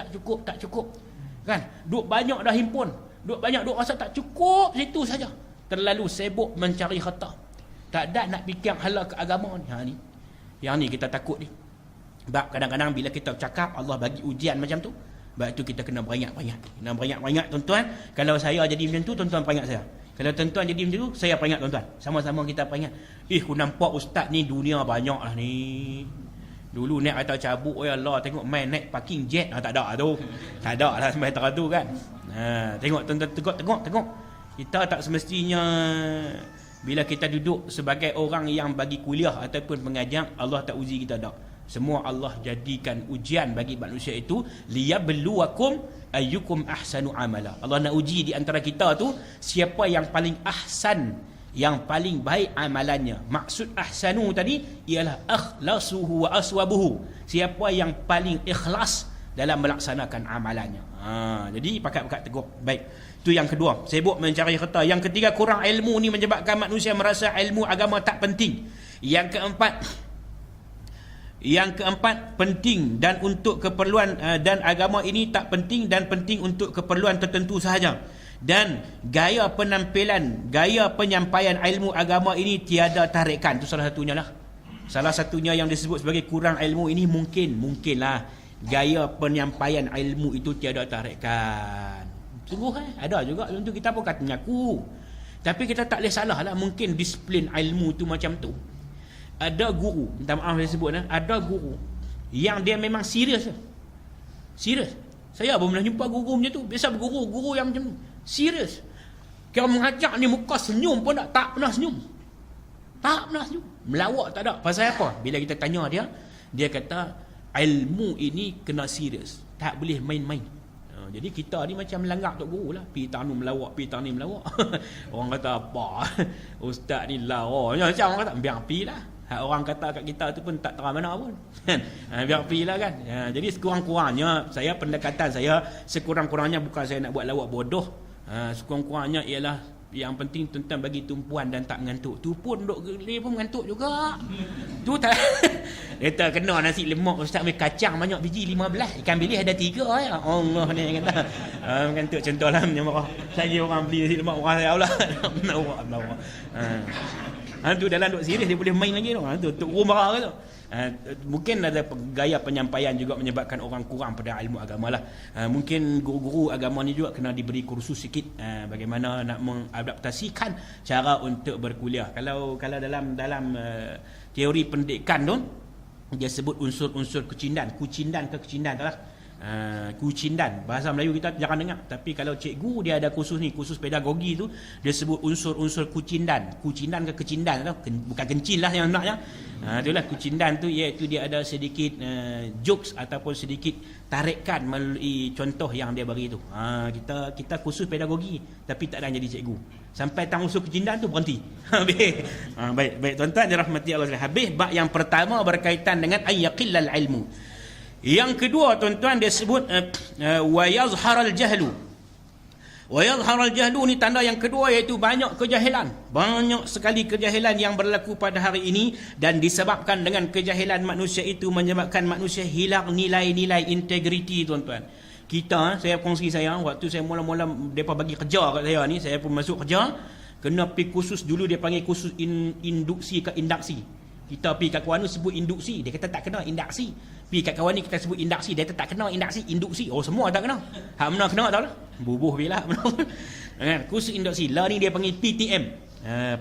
Kan? Duk banyak dah himpun. Duk rasa tak cukup situ saja. Terlalu sibuk mencari harta. Tak ada nak fikir hala ke agama ni. Yang ni kita takut ni. Sebab kadang-kadang bila kita cakap Allah bagi ujian macam tu, sebab itu kita kena beringat-beringat tuan-tuan. Kalau saya jadi macam tu, tuan-tuan peringat saya. Kalau tuan-tuan jadi macam tu, saya peringat tuan-tuan. Sama-sama kita peringat. Aku nampak ustaz ni dunia banyak lah ni. Dulu naik kereta cabut, ya Allah, tengok main naik parking jet. Tak ada tu. Tak ada lah sampai tu kan. Tengok tuan-tuan, tengok. Kita tak semestinya bila kita duduk sebagai orang yang bagi kuliah ataupun pengajar, Allah tak uji kita tak. Semua Allah jadikan ujian bagi manusia itu liyabluwakum ayyukum ahsanu amala. Allah nak uji di antara kita tu siapa yang paling ahsan, yang paling baik amalannya. Maksud ahsanu tadi ialah akhlasuhu wa aswabuhu. Siapa yang paling ikhlas dalam melaksanakan amalannya. Jadi pakat-pakat tegur. Baik. Itu yang kedua, sibuk mencari harta. Yang ketiga, kurang ilmu ni menyebabkan manusia merasa ilmu agama tak penting. Yang keempat, penting dan untuk keperluan dan agama ini tak penting dan penting untuk keperluan tertentu sahaja. Dan gaya penampilan, gaya penyampaian ilmu agama ini tiada tarikan. Itu salah satunya lah. Salah satunya yang disebut sebagai kurang ilmu ini mungkinlah gaya penyampaian ilmu itu tiada tarikan. Sungguh ada juga tentu kita pun kata mengaku. Tapi kita tak boleh salah lah, mungkin disiplin ilmu tu macam tu. Ada guru, minta maaf saya sebut, ada guru yang dia memang serius. Saya pun pernah jumpa guru macam tu. Biasa guru yang macam tu serius. Kalau mengajar ni muka senyum pun tak pernah senyum. Melawak tak ada. Pasal apa? Bila kita tanya dia kata ilmu ini kena serius, tak boleh main-main. Jadi kita ni macam melanggar tok guru lah. Pi tanu melawak. Orang kata apa? Ustaz ni lawa. Macam orang kata biar pi lah. Orang kata kat kita tu pun tak terang mana pun. Biar pi lah kan. Jadi sekurang-kurangnya saya, pendekatan saya sekurang-kurangnya bukan saya nak buat lawak bodoh. Sekurang-kurangnya ialah yang penting tuan-tuan bagi tumpuan dan tak mengantuk. Tu pun duk geli pun mengantuk juga. Tu tak. Kata kena nasi lemak ustaz ambil kacang banyak biji 15, ikan bilis ada 3 ya. Allah ni kata. Kan tu contoh lah marah. Saya orang beli nasi lemak orang saya pula. Menawak. Tu dalam duk serius dia boleh main lagi tu. Tu marah tu. Mungkin ada gaya penyampaian juga menyebabkan orang kurang pada ilmu agama lah. Mungkin guru-guru agama ni juga kena diberi kursus sikit bagaimana nak mengadaptasikan cara untuk berkuliah. Kalau dalam teori pendidikan tu dia sebut unsur-unsur kucindan lah. Kucindan bahasa Melayu kita jangan dengar, tapi kalau cikgu dia ada kursus pedagogi tu dia sebut unsur-unsur kucindan ke kecindan tu, bukan kencin lah yang naknya. Itulah kucindan tu, iaitu dia ada sedikit jokes ataupun sedikit tarikan melalui contoh yang dia bagi tu. Kita kursus pedagogi tapi tak ada yang jadi cikgu sampai tang unsur kecindan tu berhenti. Baik tuan-tuan dirahmati Allah sekalian. Habis bab yang pertama berkaitan dengan ayyaqillal ilmu. Yang kedua tuan-tuan dia sebut wa yazharal jahlu. Wa yazharal jahlu ni tanda yang kedua, iaitu banyak kejahilan. Banyak sekali kejahilan yang berlaku pada hari ini, dan disebabkan dengan kejahilan manusia itu menyebabkan manusia hilang nilai-nilai integriti tuan-tuan. Saya kongsi waktu saya mula-mula depa bagi kerja kat saya ni, saya pun masuk kerja kena pergi kursus dulu, dia panggil kursus induksi ke induksi. Kita pergi kat kawan tu sebut induksi, dia kata tak kena induksi. Pergi kat kawan ni kita sebut induksi, dia kata tak kena induksi. Oh semua tak kena. Hak mana kena tahu lah. Bubuh bila. Kursus induksi. Lah ni dia panggil PTM.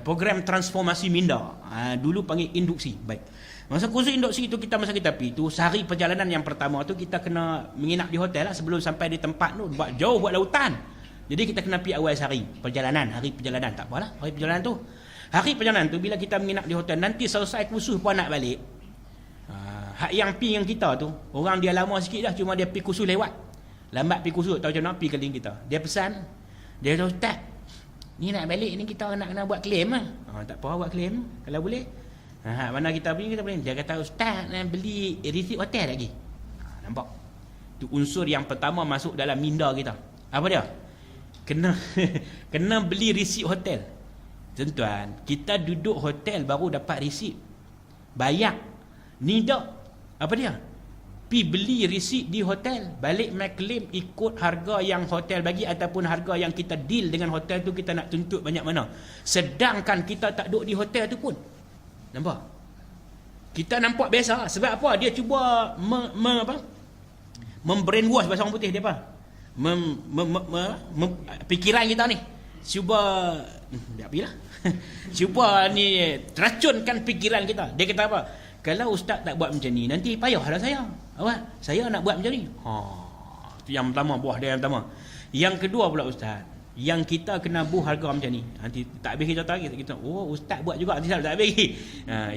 Program Transformasi Minda. Dulu panggil induksi. Baik. Masa kursus induksi tu kita pergi tu, sehari perjalanan yang pertama tu kita kena menginap di hotel lah sebelum sampai di tempat tu. Buat jauh buat lautan. Jadi kita kena pergi awal hari perjalanan. Tak apalah. Hari perjalanan tu. Hari perjalanan tu bila kita menginap di hotel, nanti selesai kursus pun nak balik. Hak yang pi yang kita tu, orang dia lama sikit dah, cuma dia pi kursus lewat. Lambat pi kursus, tahu macam mana pi keling kita. Dia pesan, dia kata ustaz, ni nak balik ni kita nak kena buat claim lah. Tak apa buat claim kalau boleh. Mana kita pergi kita boleh. Dia kata ustaz nak beli resit hotel lagi. Nampak? Tu unsur yang pertama masuk dalam minda kita. Apa dia? Kena beli resit hotel. Tuan-tuan, kita duduk hotel baru dapat resit. Bayar. Ni tak. Apa dia? Pi beli resit di hotel, balik mai claim ikut harga yang hotel bagi ataupun harga yang kita deal dengan hotel tu, kita nak tuntut banyak mana. Sedangkan kita tak duduk di hotel tu pun. Nampak? Kita nampak biasa. Sebab apa? Dia cuba membrainwash bahasa orang putih dia apa? Fikiran kita ni. Cuba cuba ni racunkan fikiran kita. Dia kata apa? Kalau ustaz tak buat macam ni, nanti payahlah saya. Awak, saya nak buat macam ni. Itu yang pertama, buah dia yang pertama. Yang kedua pula ustaz, yang kita kena buh harga macam ni. Nanti tak habis kita tarik kita. Oh, ustaz buat juga, nanti tak habis.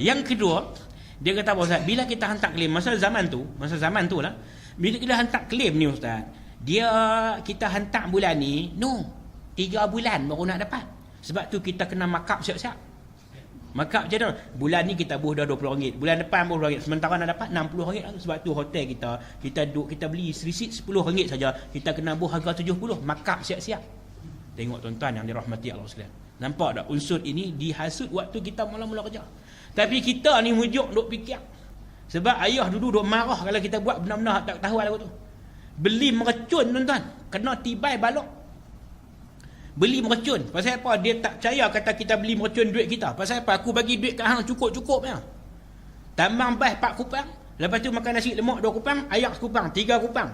Yang kedua, dia kata apa ustaz? Bila kita hantar claim masa zaman tu lah. Bila kita hantar claim ni ustaz, kita hantar bulan ni, 3 bulan baru nak dapat. Sebab tu kita kena markup siap-siap. Markup macam mana? Bulan ni kita buh dah RM20, bulan depan RM20, sementara nak dapat RM60. Sebab tu hotel kita beli resit RM10 saja, kita kena buh harga RM70. Markup siap-siap. Tengok tuan-tuan yang dirahmati Allah sekalian. Nampak tak unsur ini dihasut waktu kita mula-mula kerja. Tapi kita ni mujuk duk fikir. Sebab ayah dulu duk marah kalau kita buat benar-benar tak tahu lagu tu. Beli mercun tuan-tuan, kena tibai balok. Beli mercun. Pasal apa? Dia tak percaya kata kita beli mercun duit kita. Pasal apa? Aku bagi duit kat hang cukup-cukup ya. Tambang bas 4 kupang. Lepas tu makan nasi lemak 2 kupang, ayak sekupang, 3 kupang.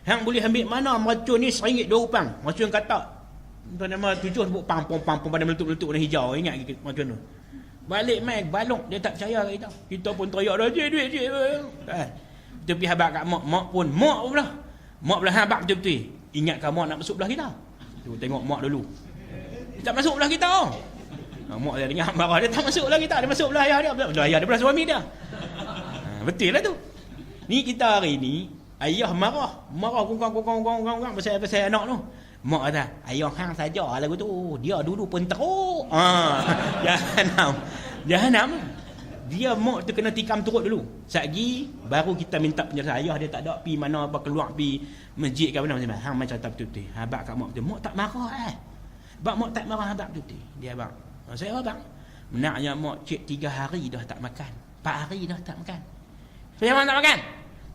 Hang boleh ambil mana mercun ni RM1 2 kupang. Mercun katak. Tuan nama 7 sebut pam pada meletup-meletup warna hijau. Ingat mercun tu. Balik mai balok, dia tak percaya kat kita. Kita pun teriak dah, duit. Kita pergi habaq kat mak pun. Mak belah habaq betul-betul. Ingatkan mak nak masuk belah kita. Tengok mak dulu. Dia tak masuk belah kita. Mak dia dengar marah, dia tak masuk belah kita. Dia masuk belah ayah dia. Belah ayah dia belah suami dia. Betul lah tu. Ni kita hari ni, ayah marah kongkong pasal anak tu. Mak kata, ayah hang saja lagu tu. Dia dulu pun teruk. Jahanam. Dia mak tu kena tikam turut dulu. Satgi baru kita minta penjelasan. Ayah dia tak ada pi mana apa keluar pi masjid ke mana macam. Hang macam tak betul-betul. Habaq kat mak betul. Mak tak marah Bak mak tak marah habaq betul-betul. Dia abang. Saya abang. Menaknya mak cik 3 hari dah tak makan. 4 hari dah tak makan. Saya abang tak makan?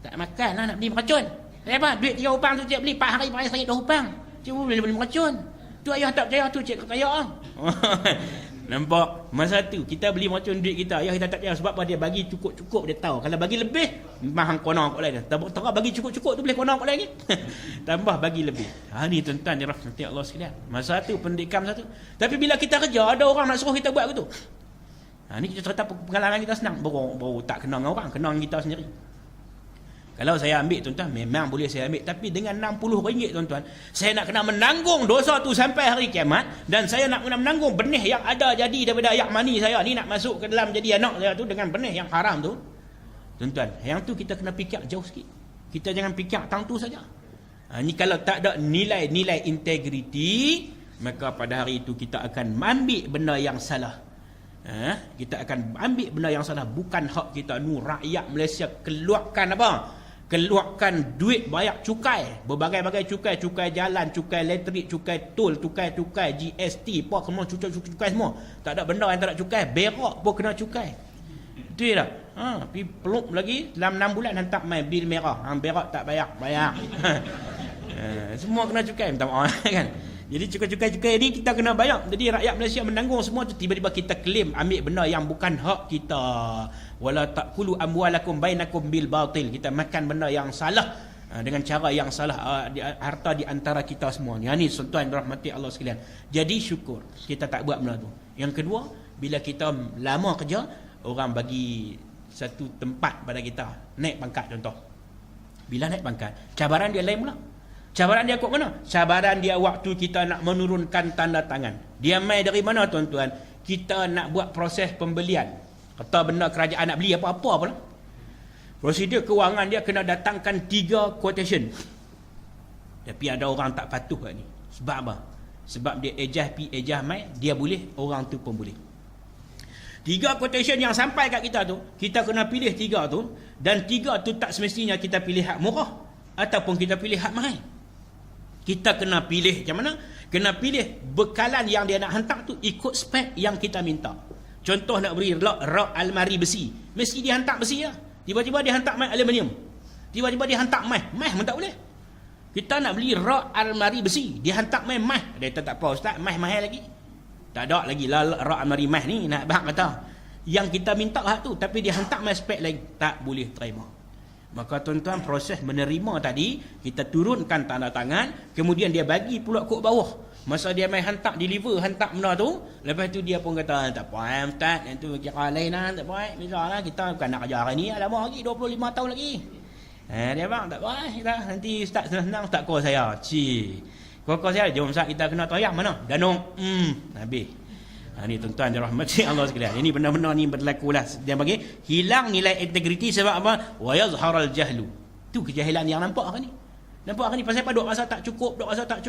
Tak makan lah, nak beli meracun. Saya abang, duit 3 hupang tu cik beli 4 hari pakai seringgit 2 hupang. Cik boleh beli meracun. Tu ayah tak percaya, tu cik percaya. Nampak? Masa tu kita beli meracun duit kita, ayah kita tak percaya. Sebab apa? Dia bagi cukup-cukup, dia tahu. Kalau bagi lebih, memang konon kot lain. Tak bagi cukup-cukup tu boleh konon kot lagi. Tambah bagi lebih. Ni tuan-tuan dirahmati Allah sekalian. Masa tu pendidikan masa tu. Tapi bila kita kerja, ada orang nak suruh kita buat gitu. Ni kita cerita pengalaman kita senang. Baru tak kenal dengan orang, kenal dengan kita sendiri. Kalau saya ambil tuan-tuan, memang boleh saya ambil. Tapi dengan RM60 tuan-tuan, saya nak kena menanggung dosa tu sampai hari kiamat. Dan saya nak kena menanggung benih yang ada jadi daripada ayak mani saya ni nak masuk ke dalam jadi anak saya tu dengan benih yang haram tu. Tuan-tuan, yang tu kita kena fikir jauh sikit. Kita jangan fikir tang tu saja. Ni kalau tak ada nilai-nilai integriti, maka pada hari itu kita akan ambil benda yang salah. Kita akan ambil benda yang salah. Bukan hak kita. Rakyat Malaysia keluarkan apa? Keluarkan duit banyak cukai, berbagai-bagai cukai, cukai jalan, cukai elektrik, cukai tol, cukai GST, apa semua cukai semua. Tak ada benda yang tak ada cukai. Berak pun kena cukai. Itu je tak? Pergi peluk lagi dalam 6 bulan hantar main bil merah. Berak tak bayar. Semua kena cukai. Minta maaf kan. Jadi cukai-cukai ni kita kena bayar. Jadi rakyat Malaysia menanggung semua tu. Tiba-tiba kita claim ambil benda yang bukan hak kita. Wala taqulu amwalakum bainakum bil batil. Kita makan benda yang salah dengan cara yang salah, harta di antara kita semua. Ni tuan-tuan rahmati Allah sekalian. Jadi syukur kita tak buat benda tu. Yang kedua, bila kita lama kerja, orang bagi satu tempat pada kita, naik pangkat contoh. Bila naik pangkat, cabaran dia lain pula. Cabaran dia kot mana? Cabaran dia waktu kita nak menurunkan tanda tangan. Dia mai dari mana tuan-tuan? Kita nak buat proses pembelian. Kata benda kerajaan nak beli apa-apa pula. Prosedur kewangan dia kena datangkan 3 quotation. Tapi ada orang tak patuh kat ni. Sebab apa? Sebab dia ejah mai, dia boleh, orang tu pun boleh. 3 quotation yang sampai kat kita tu, kita kena pilih 3 tu. Dan 3 tu tak semestinya kita pilih hak murah ataupun kita pilih hak mahal. Kita kena pilih macam mana? Kena pilih bekalan yang dia nak hantar tu ikut spek yang kita minta. Contoh nak beri rak almari besi, mesti dia hantar besi lah. Tiba-tiba dia hantar mai aluminium. Tiba-tiba dia hantar mai pun tak boleh. Kita nak beli rak almari besi, dia hantar mai. Dia tak apa ustaz, mahal lagi. Tak ada lagi lah rak almari ni nak bahak kata. Yang kita minta hak tu, tapi dia hantar mai spek lain, tak boleh terima. Maka tuan-tuan, proses menerima tadi, kita turunkan tanda tangan, kemudian dia bagi pula kod bawah. Masa dia main hantar benda tu, lepas tu dia pun kata, tak apa ustaz, yang tu kira lain lah, tak apa, misalnya kita bukan nak kerja hari ni, lama lagi, 25 tahun lagi. Dia bang, tak apa, kita, nanti ustaz senang, ustaz kau saya, kau saya, jom ustaz kita kena tayang mana? Danung, habis. Ni tuan-tuan dirahmati Allah sekalian. Ini benda-benda ni berlaku lah. Dia bagi hilang nilai integriti sebab apa? Wa yazharal jahlu. Tu kejahilan yang nampak kan ni. Nampak kan ni pasal apa? Duk rasa tak cukup, duk rasa tak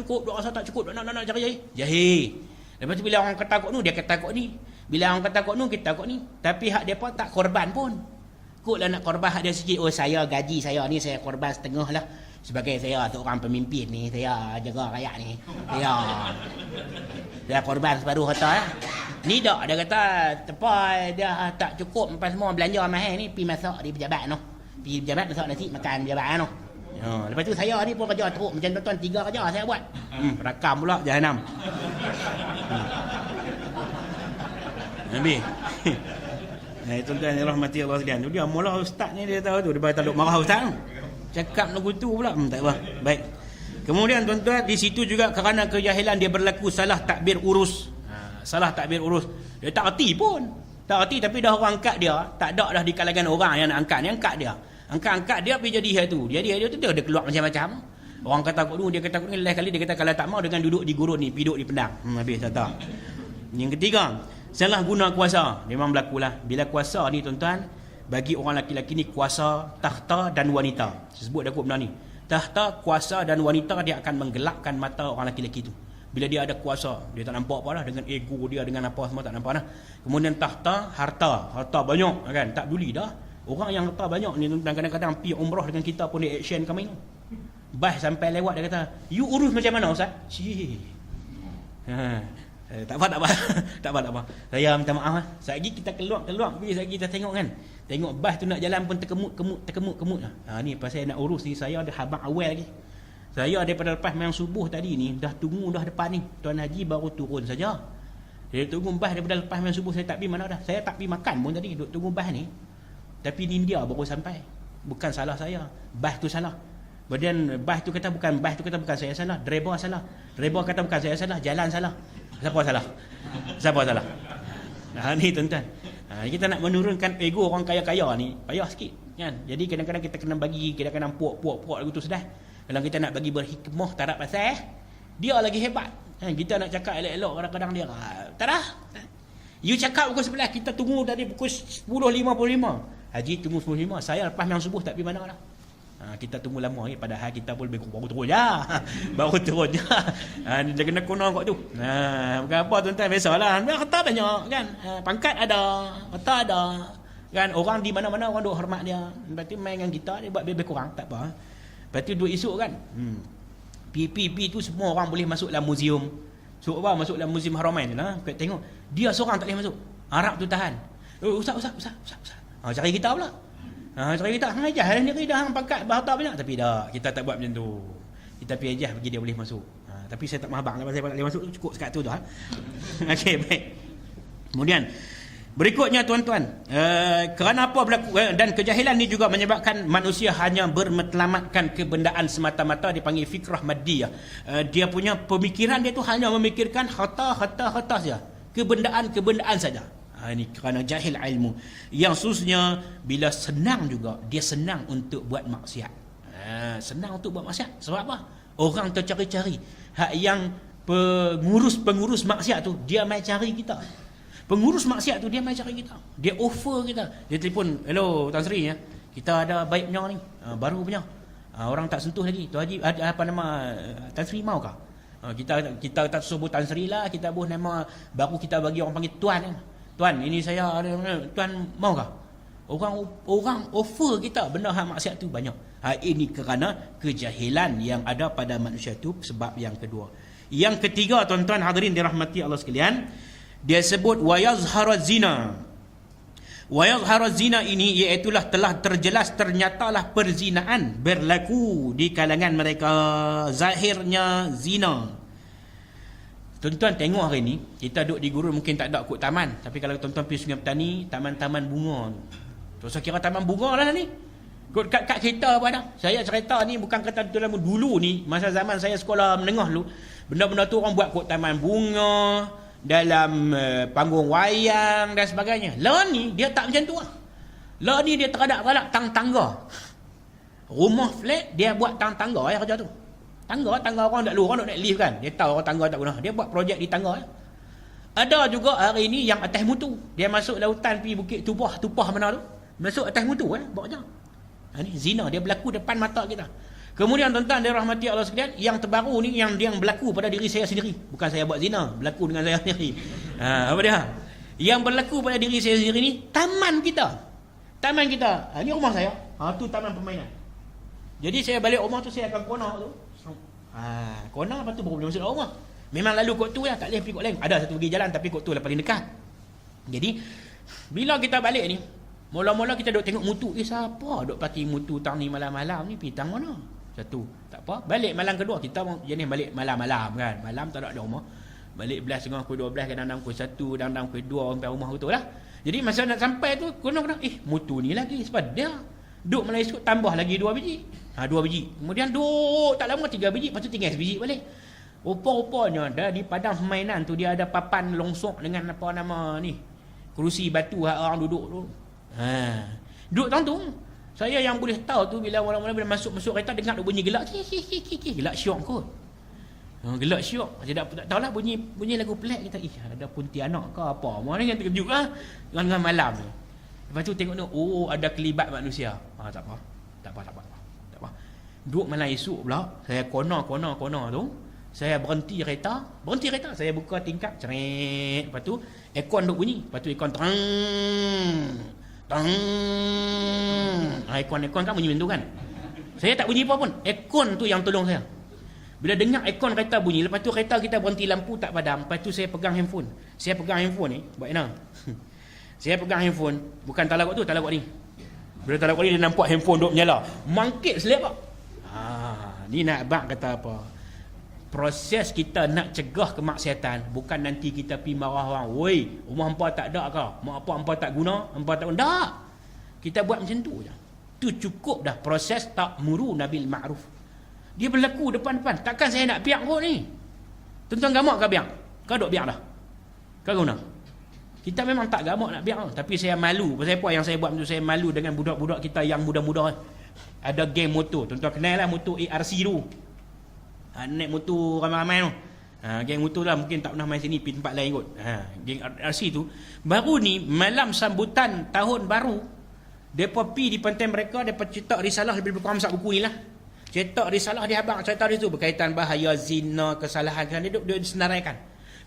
cukup, nak cari jahil. Lepas tu bila orang kata kok nu, dia kata kok ni. Bila orang kata kok nu, kita kok ni. Tapi hak dia pun tak korban pun. Koklah nak korban hak dia sikit. Oh saya gaji saya ni saya korban setengah lah. Sebagai saya seorang pemimpin ni, saya jaga rakyat ni. Dia korban separuh kata lah. Ni tak, dia kata tepat dia tak cukup lepas semua belanja mahal ni pergi masak di pejabat tu. Pergi pejabat masak nasi makan pejabat tu. Lepas tu saya ni pun kerja teruk macam tuan-tuan 3 kerja saya buat. Rakam pula jahanam. Habis. Tuan-tuan yang rahmati Allah sekalian. Dia mula ustaz ni dia tahu tu, dia tak duk marah ustaz tu. Cakap lagu tu pula tak apa. Baik. Kemudian tuan-tuan, di situ juga kerana kejahilan dia berlaku salah takbir urus. Salah takbir urus. Dia tak erti pun. Tak erti tapi dah orang angkat dia, tak ada dah di kalangan orang yang nak angkat ni, angkat dia. Angkat dia pergi jadi dia tu. Jadi dia tu dia keluar macam-macam. Orang kata kok dulu, dia kata kok ni lain kali dia kata kalau tak mau dengan duduk di gurun ni, duduk di pedang. Habis tak. Yang ketiga, salah guna kuasa. Memang berlakulah. Bila kuasa ni tuan-tuan, bagi orang laki-laki ni kuasa tahta dan wanita. Saya sebut dah kot benda ni. Tahta, kuasa dan wanita dia akan menggelapkan mata orang laki-laki tu. Bila dia ada kuasa, dia tak nampak apa lah dengan ego dia, dengan apa semua tak nampak lah. Kemudian tahta, harta banyak kan, tak peduli dah. Orang yang harta banyak ni tuan-tuan kadang-kadang pergi umrah dengan kita pun dia action kami ni. Bas sampai lewat dia kata, "You urus macam mana ustaz?" Tak apa. Tak apa. Saya minta maaf lah. Sekejap kita keluar pergi, sekejap kita tengok kan. Tengok bas tu nak jalan pun terkemut. Ni pasal saya nak urus ni, saya ada habang awal lagi. Saya daripada lepas main subuh tadi ni dah tunggu dah depan ni. Tuan Haji baru turun saja. Dia tunggu bas daripada lepas main subuh, saya tak pergi mana dah. Saya tak pergi makan pun tadi, duk tunggu bas ni. Tapi India baru sampai. Bukan salah saya, bas tu salah. Kemudian bas tu kata bukan saya salah, driver salah. Driver kata bukan saya salah, jalan salah. Siapa salah? Ni tuan-tuan. Kita nak menurunkan ego orang kaya-kaya ni payah sikit kan. Jadi kadang-kadang kita kena bagi, kadang-kadang puak lagu tu sedih. Kalau kita nak bagi berhikmah tak ada pasal dia lagi hebat. Kita nak cakap elok-elok kadang-kadang dia tak dah. You cakap pukul 11, kita tunggu tadi pukul 10.55. Haji tunggu 10.55. Saya lepas main subuh tak pergi mana dah. Kita tunggu lama lagi, padahal kita pun baru turun je. Dia kena kono kat tu. Bukan apa tuan-tuan, biasalah. Harta banyak kan. Pangkat ada, harta ada. Kan orang di mana-mana orang duk hormat dia. Lepas tu main dengan kita, dia buat lebih kurang, tak apa. Lepas tu duk esok kan. PPP tu semua orang boleh masuk dalam muzium. So apa masuk dalam muzium Haramain lah. Tengok, dia seorang tak boleh masuk. Arab tu tahan. Ustaz. Cari kita pula. Cari kita hang ajar ni dah hang pangkat harta banyak, tapi dah kita tak buat macam tu. Kita pergi ajar bagi dia boleh masuk. Tapi saya tak mahabang lah pasal boleh masuk tu, cukup sekat tu dah. Okey, baik. Kemudian berikutnya tuan-tuan, kerana apa berlaku dan kejahilan ni juga menyebabkan manusia hanya bermatlamatkan kebendaan semata-mata, dipanggil fikrah maddiyah. Dia punya pemikiran dia tu hanya memikirkan harta saja. Kebendaan saja. Ini kerana jahil ilmu. Yang khususnya bila senang juga, dia senang untuk buat maksiat. Senang untuk buat maksiat. Sebab apa? Orang tercari-cari. Yang pengurus maksiat tu, dia mai cari kita. Pengurus maksiat tu, dia mai cari kita. Dia offer kita. Dia telefon, hello Tan Sri ya. Kita ada baik punya ni. Baru punya. Orang tak sentuh lagi. Tu Haji, apa nama Tan Sri mau kah? Kita tak sebut Tan Sri lah. Kita buat nama baru, kita bagi orang panggil Tuan. Tuan, ini saya ada, tuan maukah? Orang offer kita benda hak maksiat tu banyak. Ini kerana kejahilan yang ada pada manusia tu, sebab yang kedua. Yang ketiga tuan-tuan hadirin dirahmati Allah sekalian, dia sebut wa yazharaz zina. Wa yazharaz zina ini iaitulah telah terjelas ternyatalah perzinaan berlaku di kalangan mereka, zahirnya zina. Tuan-tuan tengok hari ni, kita duduk di gurun mungkin tak ada kot taman. Tapi kalau tuan-tuan pergi Sungai Petani, taman-taman bunga. Tuan-tuan kira taman bunga lah ni. Kot kat kita apa dah. Saya cerita ni bukan kata dulu ni, masa zaman saya sekolah menengah dulu, benda-benda tu orang buat kot taman bunga, dalam panggung wayang dan sebagainya. Lah ni, dia tak macam tu lah. Lah ni dia teradak-teradak tangga. Rumah flat, dia buat tangga ya kerja tu. Tangga orang tak orang nak naik lift kan. Dia tahu orang tangga tak guna. Dia buat projek di tangga. Ada juga hari ni yang atas mutu. Dia masuk lautan pergi Bukit Tupah mana tu. Masuk atas mutu bawa je. Ni zina, dia berlaku depan mata kita. Kemudian tuan-tuan dirahmati Allah sekalian, yang terbaru ni yang berlaku pada diri saya sendiri. Bukan saya buat zina, berlaku dengan saya sendiri. Apa dia? Yang berlaku pada diri saya sendiri ni, taman kita. Ni rumah saya. Tu taman permainan. Jadi saya balik rumah tu, saya akan konak tu. Konak lepas tu baru boleh masuk dalam rumah. Memang lalu kot tu lah, tak boleh pergi kot lain. Ada satu pergi jalan tapi kot tu lah paling dekat. Jadi bila kita balik ni, mula-mula kita duk tengok mutu. Siapa duk parti mutu tang ni malam-malam ni, pergi tang mana? Satu, tak apa. Balik malam kedua, kita jenis balik malam-malam kan. Malam tak ada rumah. Balik 11.30 pukul 12, kadang-kadang pukul 1, kadang-kadang pukul 2 sampai rumah betul lah. Jadi masa nak sampai tu, kena mutu ni lagi. Sebab dia duk Melayu Skut tambah lagi 2 biji. 2 biji. Kemudian duk tak lama 3 biji, lepas tu tinggal 1 biji balik. Rupa-rupanya dah di padang permainan tu dia ada papan longsok dengan apa nama ni, kerusi batu orang duduk tu. Duduk tang tu. Saya yang boleh tahu tu bila mula-mula bila masuk kereta dengar bunyi gelak. Gelak syok kot. Gelak syok. Saya tak tahulah bunyi lagu pelik kita. Ada Pontianak ke apa. Mana yang terkejut lah dengan malam tu. Lepas tu tengok tu, ada kelibat manusia. Tak apa. Duduk malam esok pula, saya kona tu. Saya berhenti kereta, saya buka tingkap, ceret. Lepas tu aircon duk bunyi. Lepas tu aircon terang. Aircon kan bunyi macam tu kan. Saya tak bunyi apa pun. Aircon tu yang tolong saya. Bila dengar aircon kereta bunyi, lepas tu kereta kita berhenti, lampu tak padam, lepas tu saya pegang handphone. Saya pegang handphone ni, buat enang. Saya pegang handphone, bukan talakut tu, talakut ni. Bila talakut ni dia nampak handphone duk menyala, mangkit selerak. Ni nak abang kata apa? Proses kita nak cegah kemaksiatan bukan nanti kita pergi marah orang, "Woi, rumah hangpa tak ada ke? Mak apa hangpa tak guna? Hangpa tak guna?" Tak. Kita buat macam tu je. Tu cukup dah proses ta'muru nabil ma'ruf. Dia berlaku depan-depan. Takkan saya nak biak kot ni. Tuan-tuan gamak ke biak? Kau duk biak dah? Kau guna? Kita memang tak gamak nak biak tau. Tapi saya malu. Pasal apa yang saya buat tu? Saya malu dengan budak-budak kita yang muda-muda. Ada geng motor. Tuan-tuan kenal lah motor ARC tu. Naik motor ramai-ramai tu. Geng motor lah mungkin tak pernah main sini, pergi tempat lain kot. Geng RC tu. Baru ni malam sambutan tahun baru, mereka pergi di pantai mereka, mereka cetak risalah, lebih kurang sak buku ni lah. Cetak risalah di abang, cerita di tu berkaitan bahaya zina, kesalahan, dia senaraikan.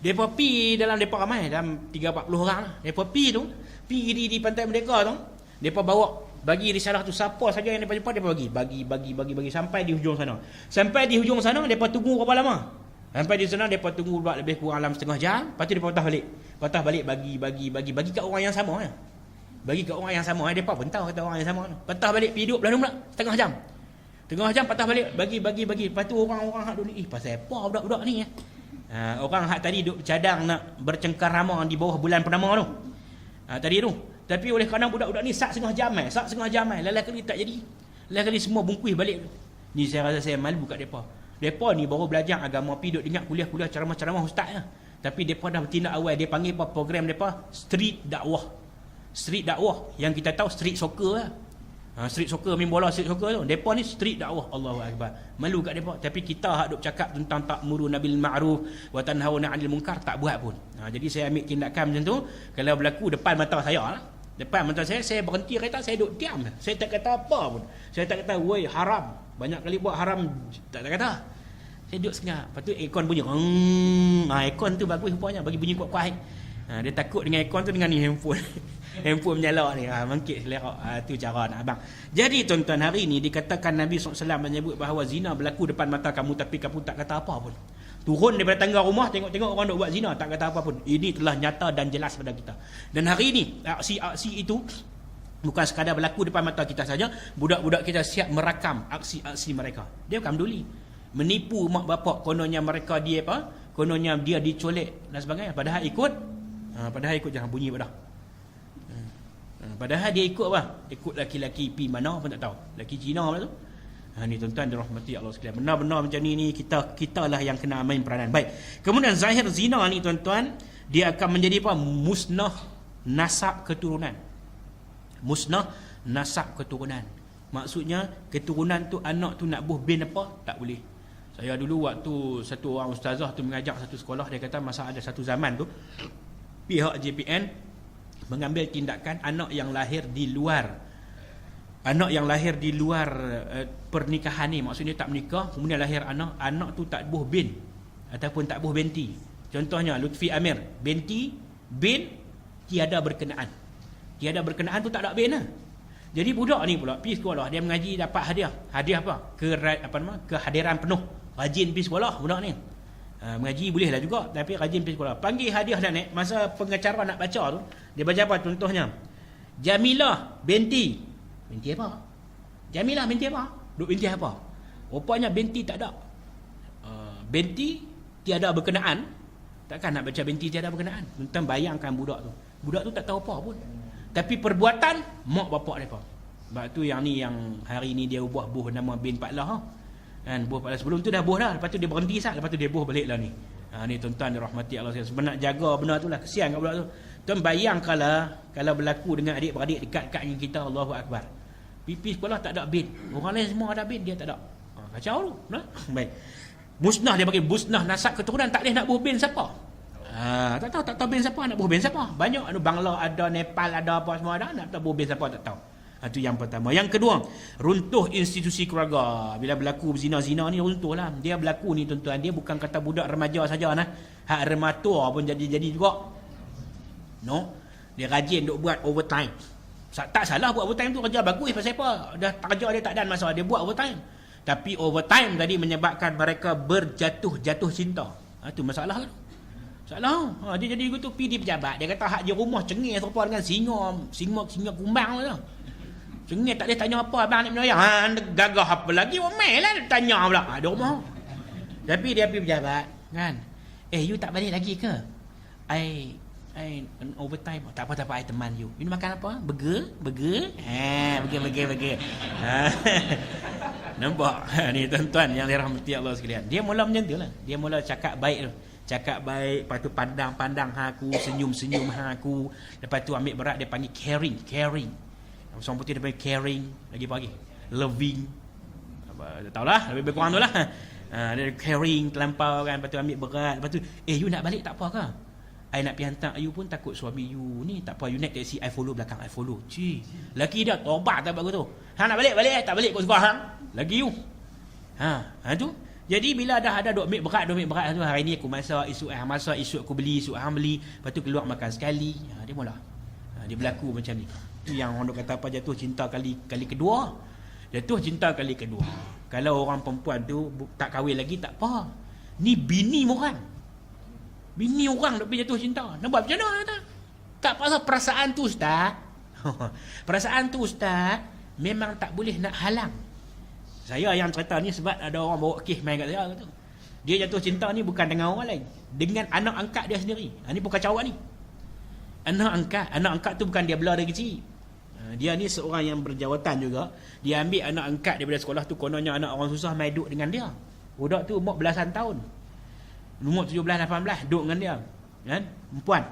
Mereka pergi dalam mereka ramai, dalam 30-40 orang lah. Mereka pergi tu, pergi di pantai mereka tu, mereka bawa, bagi risalah tu siapa saja yang mereka jumpa, mereka bagi sampai di hujung sana. Sampai di hujung sana, mereka tunggu berapa lama? Sampai di sana, mereka tunggu lebih kurang dalam setengah jam, lepas tu mereka patah balik. Patah balik, bagi kat orang yang sama ya. Bagi kat orang yang sama, mereka bentau kata orang yang sama. Patah balik, pergi duduk belakang pula, setengah jam. Tengah jam patah balik, bagi. Lepas tu orang-orang hak duduk ni, pasal apa budak-budak ni ya? Orang hak tadi duduk cadang nak bercengkarama di bawah bulan purnama tu. Tadi tu. Tapi oleh kerana budak-budak ni sak setengah jam lain kali tak jadi. Lain kali semua bungkus balik. Ni saya rasa saya malu kat depa. Depa ni baru belajar agama, pi duk dengar kuliah-kuliah ceramah-ceramah ustaz ya. Tapi depa dah bertindak awal, dia panggil apa program depa? Street dakwah. Street dakwah yang kita tahu street soccer lah. Street soccer, main bola street soccer tu. Depa ni street dakwah. Allahu akbar. Malu kat depa. Tapi kita hak duk cakap tentang ta'muru nabil ma'ruf wa tanhauna 'anil munkar tak buat pun. Jadi saya ambil tindakan macam tu. Kalau berlaku depan mata saya lah. Depan mata saya berhenti kereta, saya duduk diam. Saya tak kata apa pun. Saya tak kata, "Woi, haram." Banyak kali buat haram, tak kata. Saya duduk senyap. Lepas tu aircon bunyi. Aircon tu bagus rupanya, bagi bunyi kuat-kuat. Dia takut dengan aircon tu dengan ni handphone. Handphone menyala ni. Mangkit selerak. Tu cara nak abang. Jadi tuan-tuan, hari ni dikatakan Nabi SAW menyebut bahawa zina berlaku depan mata kamu, tapi kamu tak kata apa pun. Turun daripada tangga rumah, tengok-tengok orang duk buat zina, tak kata apa pun. Ini telah nyata dan jelas pada kita. Dan hari ini aksi-aksi itu bukan sekadar berlaku depan mata kita saja. Budak-budak kita siap merakam aksi-aksi mereka. Dia bukan peduli. Menipu mak bapak, kononnya mereka dia apa? Kononnya dia dicolek dan sebagainya. Padahal ikut jangan bunyi pada. Padahal dia ikut apa? Ikut laki-laki pi mana pun tak tahu. Laki Cina pula tu. Ni tuan-tuan dirahmati Allah sekalian. Benar-benar macam ni kita lah yang kena main peranan. Baik. Kemudian zahir zina ni tuan-tuan, dia akan menjadi apa? Musnah nasab keturunan. Musnah nasab keturunan. Maksudnya keturunan tu, anak tu nak buh bin apa? Tak boleh. Saya dulu waktu satu orang ustazah tu mengajar satu sekolah, dia kata masa ada satu zaman tu pihak JPN mengambil tindakan anak yang lahir di luar pernikahan ni, maksudnya tak menikah kemudian lahir anak tu tak buh bin ataupun tak buh binti. Contohnya Lutfi Amir, binti, bin tiada berkenaan tu tak ada bin lah. Jadi budak ni pula pergi sekolah, dia mengaji dapat hadiah apa? Kehadiran penuh, rajin pergi sekolah budak ni. Mengaji boleh lah juga, tapi rajin pergi sekolah. Panggil hadiah dah naik, masa pengacara nak baca tu, dia baca apa contohnya? Jamilah binti apa? Jamilah binti apa? Duk binti apa? Rupanya binti tak ada. Binti tiada berkenaan. Takkan nak baca binti tiada berkenaan. Tentang bayangkan budak tu tak tahu apa pun. Tapi perbuatan mak bapak mereka. Sebab tu yang hari ni dia ubah buh nama bin Pak Lah. Kan buh Pak Lah sebelum tu dah buh dah, lepas tu dia berhenti sat, lepas tu dia buh balik lah ni. Ni tuan-tuan dirahmati Allah sekalian. Sebenarnya jaga benda tu lah, kesian kat budak tu. Tuan bayangkanlah kalau berlaku dengan adik-beradik dekat-dekat dengan kita, Allahu akbar. Pipi sekolah tak ada bin. Orang lain semua ada bin, dia tak ada. Kacau tu. Nah? Baik. Musnah dia bagi musnah nasab keturunan, tak boleh nak buh bin siapa. Tak tahu bin siapa, nak buh bin siapa. Banyak Bangla ada, Nepal ada, apa semua ada, nak tahu buh bin siapa tak tahu. Itu yang pertama. Yang kedua, runtuh institusi keluarga. Bila berlaku zina-zina ni runtuh lah. Dia berlaku ni tuan-tuan, dia bukan kata budak remaja saja nah. Hak rematua pun jadi juga. No. Dia rajin duk buat overtime. Tak salah buat overtime tu, kerja bagus. Pasal apa? Dah kerja dia tak ada masalah, dia buat overtime. Tapi overtime tadi menyebabkan mereka berjatuh cinta. Itu masalah tu. Masalah. Dia jadi gitu pergi di pejabat. Dia kata hak je rumah cengih serupa dengan singa kumbang tu. Cengih tak boleh tanya apa abang ni menyayang. Anda gagah apa lagi? Omel lah tanya pula. Ada rumah. Tapi dia pergi pejabat kan. You tak balik lagi ke? I overtime. Tak apa I teman you. You makan apa? Burger? Burger. Nampak? Ni tuan-tuan yang dirahmati Allah sekalian. Dia mula macam tu lah. Dia mula cakap baik tu. Cakap baik, lepas tu pandang-pandang aku, senyum-senyum aku. Lepas tu ambil berat dia panggil caring. Orang putih dia panggil caring, lagi loving. Tak tahulah, lebih kurang tu lah. Dia caring terlampau kan, lepas tu ambil berat. Lepas tu, you nak balik tak apa ke? I nak pergi hantar you pun takut suami you ni. Tak apa, you naik taxi, I follow belakang, I follow. Laki dia tobat tak bagus tu. Nak balik, tak balik kau suka hang. Lagi you. Tu. Jadi bila dah ada duk ambil berat tu, hari ni aku masak, esok hang masak, esok aku beli, esok hang beli. Lepas tu keluar makan sekali. Dia mula. Dia berlaku macam ni. Itu yang orang kata apa, jatuh cinta kali kedua. Jatuh cinta kali kedua. Kalau orang perempuan tu tak kahwin lagi tak apa. Ni bini orang duk pergi jatuh cinta. Nampak macam mana kata? Tak pasal perasaan tu ustaz. Perasaan tu ustaz memang tak boleh nak halang. Saya yang cerita ni sebab ada orang bawa kes main kat saya kata. Dia jatuh cinta ni bukan dengan orang lain, dengan anak angkat dia sendiri. Ni bukan cawak ni. Anak angkat tu bukan dia bela dari kecil. Dia ni seorang yang berjawatan juga. Dia ambil anak angkat daripada sekolah tu, kononnya anak orang susah main duduk dengan dia. Budak tu umur belasan tahun. Umur 17-18 duduk dengan dia. Kan? Perempuan.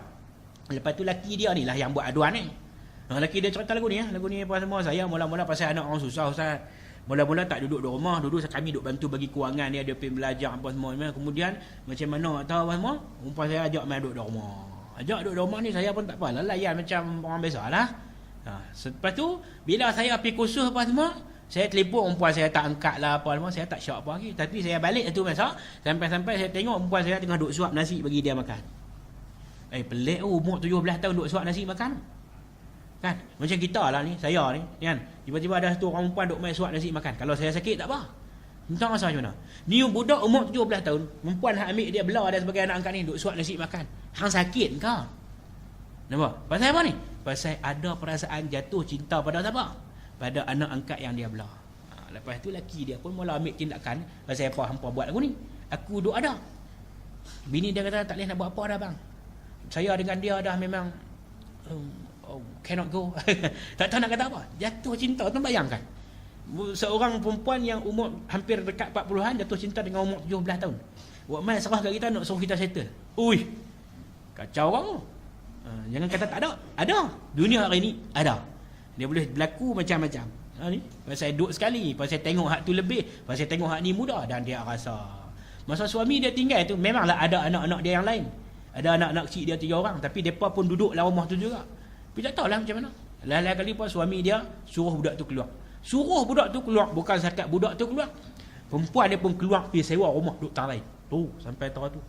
Lepas tu laki dia ni lah yang buat aduan ni. Laki dia cerita lagu ni apa semua. Saya mula-mula pasal anak orang susah ustaz. Mula-mula tak duduk di rumah, kami duduk bantu bagi kewangan dia pergi belajar apa semua. Kemudian macam mana tak tahu apa semua, perempuan saya ajak main duduk di rumah. Ajak duduk di rumah ni saya pun tak apalah, layan macam orang biasa lah. Lepas tu bila saya pergi kursus apa semua, saya telefon perempuan saya tak angkat lah apa semua, saya tak syak apa lagi. Tapi saya balik satu masa, sampai saya tengok perempuan saya tengah duduk suap nasi bagi dia makan. Pelik umur 17 tahun duduk suap nasi makan. Kan? Macam kita lah ni, saya ni kan. Tiba-tiba ada satu orang perempuan duk main suap nasi makan. Kalau saya sakit tak apa. Entah rasa macam mana. Ni budak umur 17 tahun, perempuan hak ambil dia bela dia sebagai anak angkat ni duk suap nasi makan. Hang sakit ke? Nampak? Pasal apa ni? Pasal ada perasaan jatuh cinta pada siapa? Pada anak angkat yang dia bela. Lepas tu laki dia pun mula ambil tindakan. Pasal apa hampa buat aku ni? Aku duk ada. Bini dia kata tak boleh nak buat apa dah bang. Saya dengan dia dah memang cannot go. Tak tahu nak kata apa. Jatuh cinta tu bayangkan. Seorang perempuan yang umur hampir dekat 40-an jatuh cinta dengan umur 17 tahun. Buat main serah kat kita nak suruh kita settle. Ui. Kacau orang tu. Jangan kata tak ada. Ada. Dunia hari ni ada. Dia boleh berlaku macam-macam. Ni pasal duduk sekali, pasal tengok hak tu lebih, pasal tengok hak ni muda dan dia rasa. Masa suami dia tinggal tu memanglah ada anak-anak dia yang lain. Ada anak-anak kecil dia 3 orang, tapi depa pun duduk dalam rumah tu juga. Tapi tak tahulah macam mana. Lain-lain kali pun suami dia suruh budak tu keluar. Suruh budak tu keluar, bukan setakat budak tu keluar. Perempuan dia pun keluar pergi sewa rumah duduk tak lain. Tu sampai tahu tu.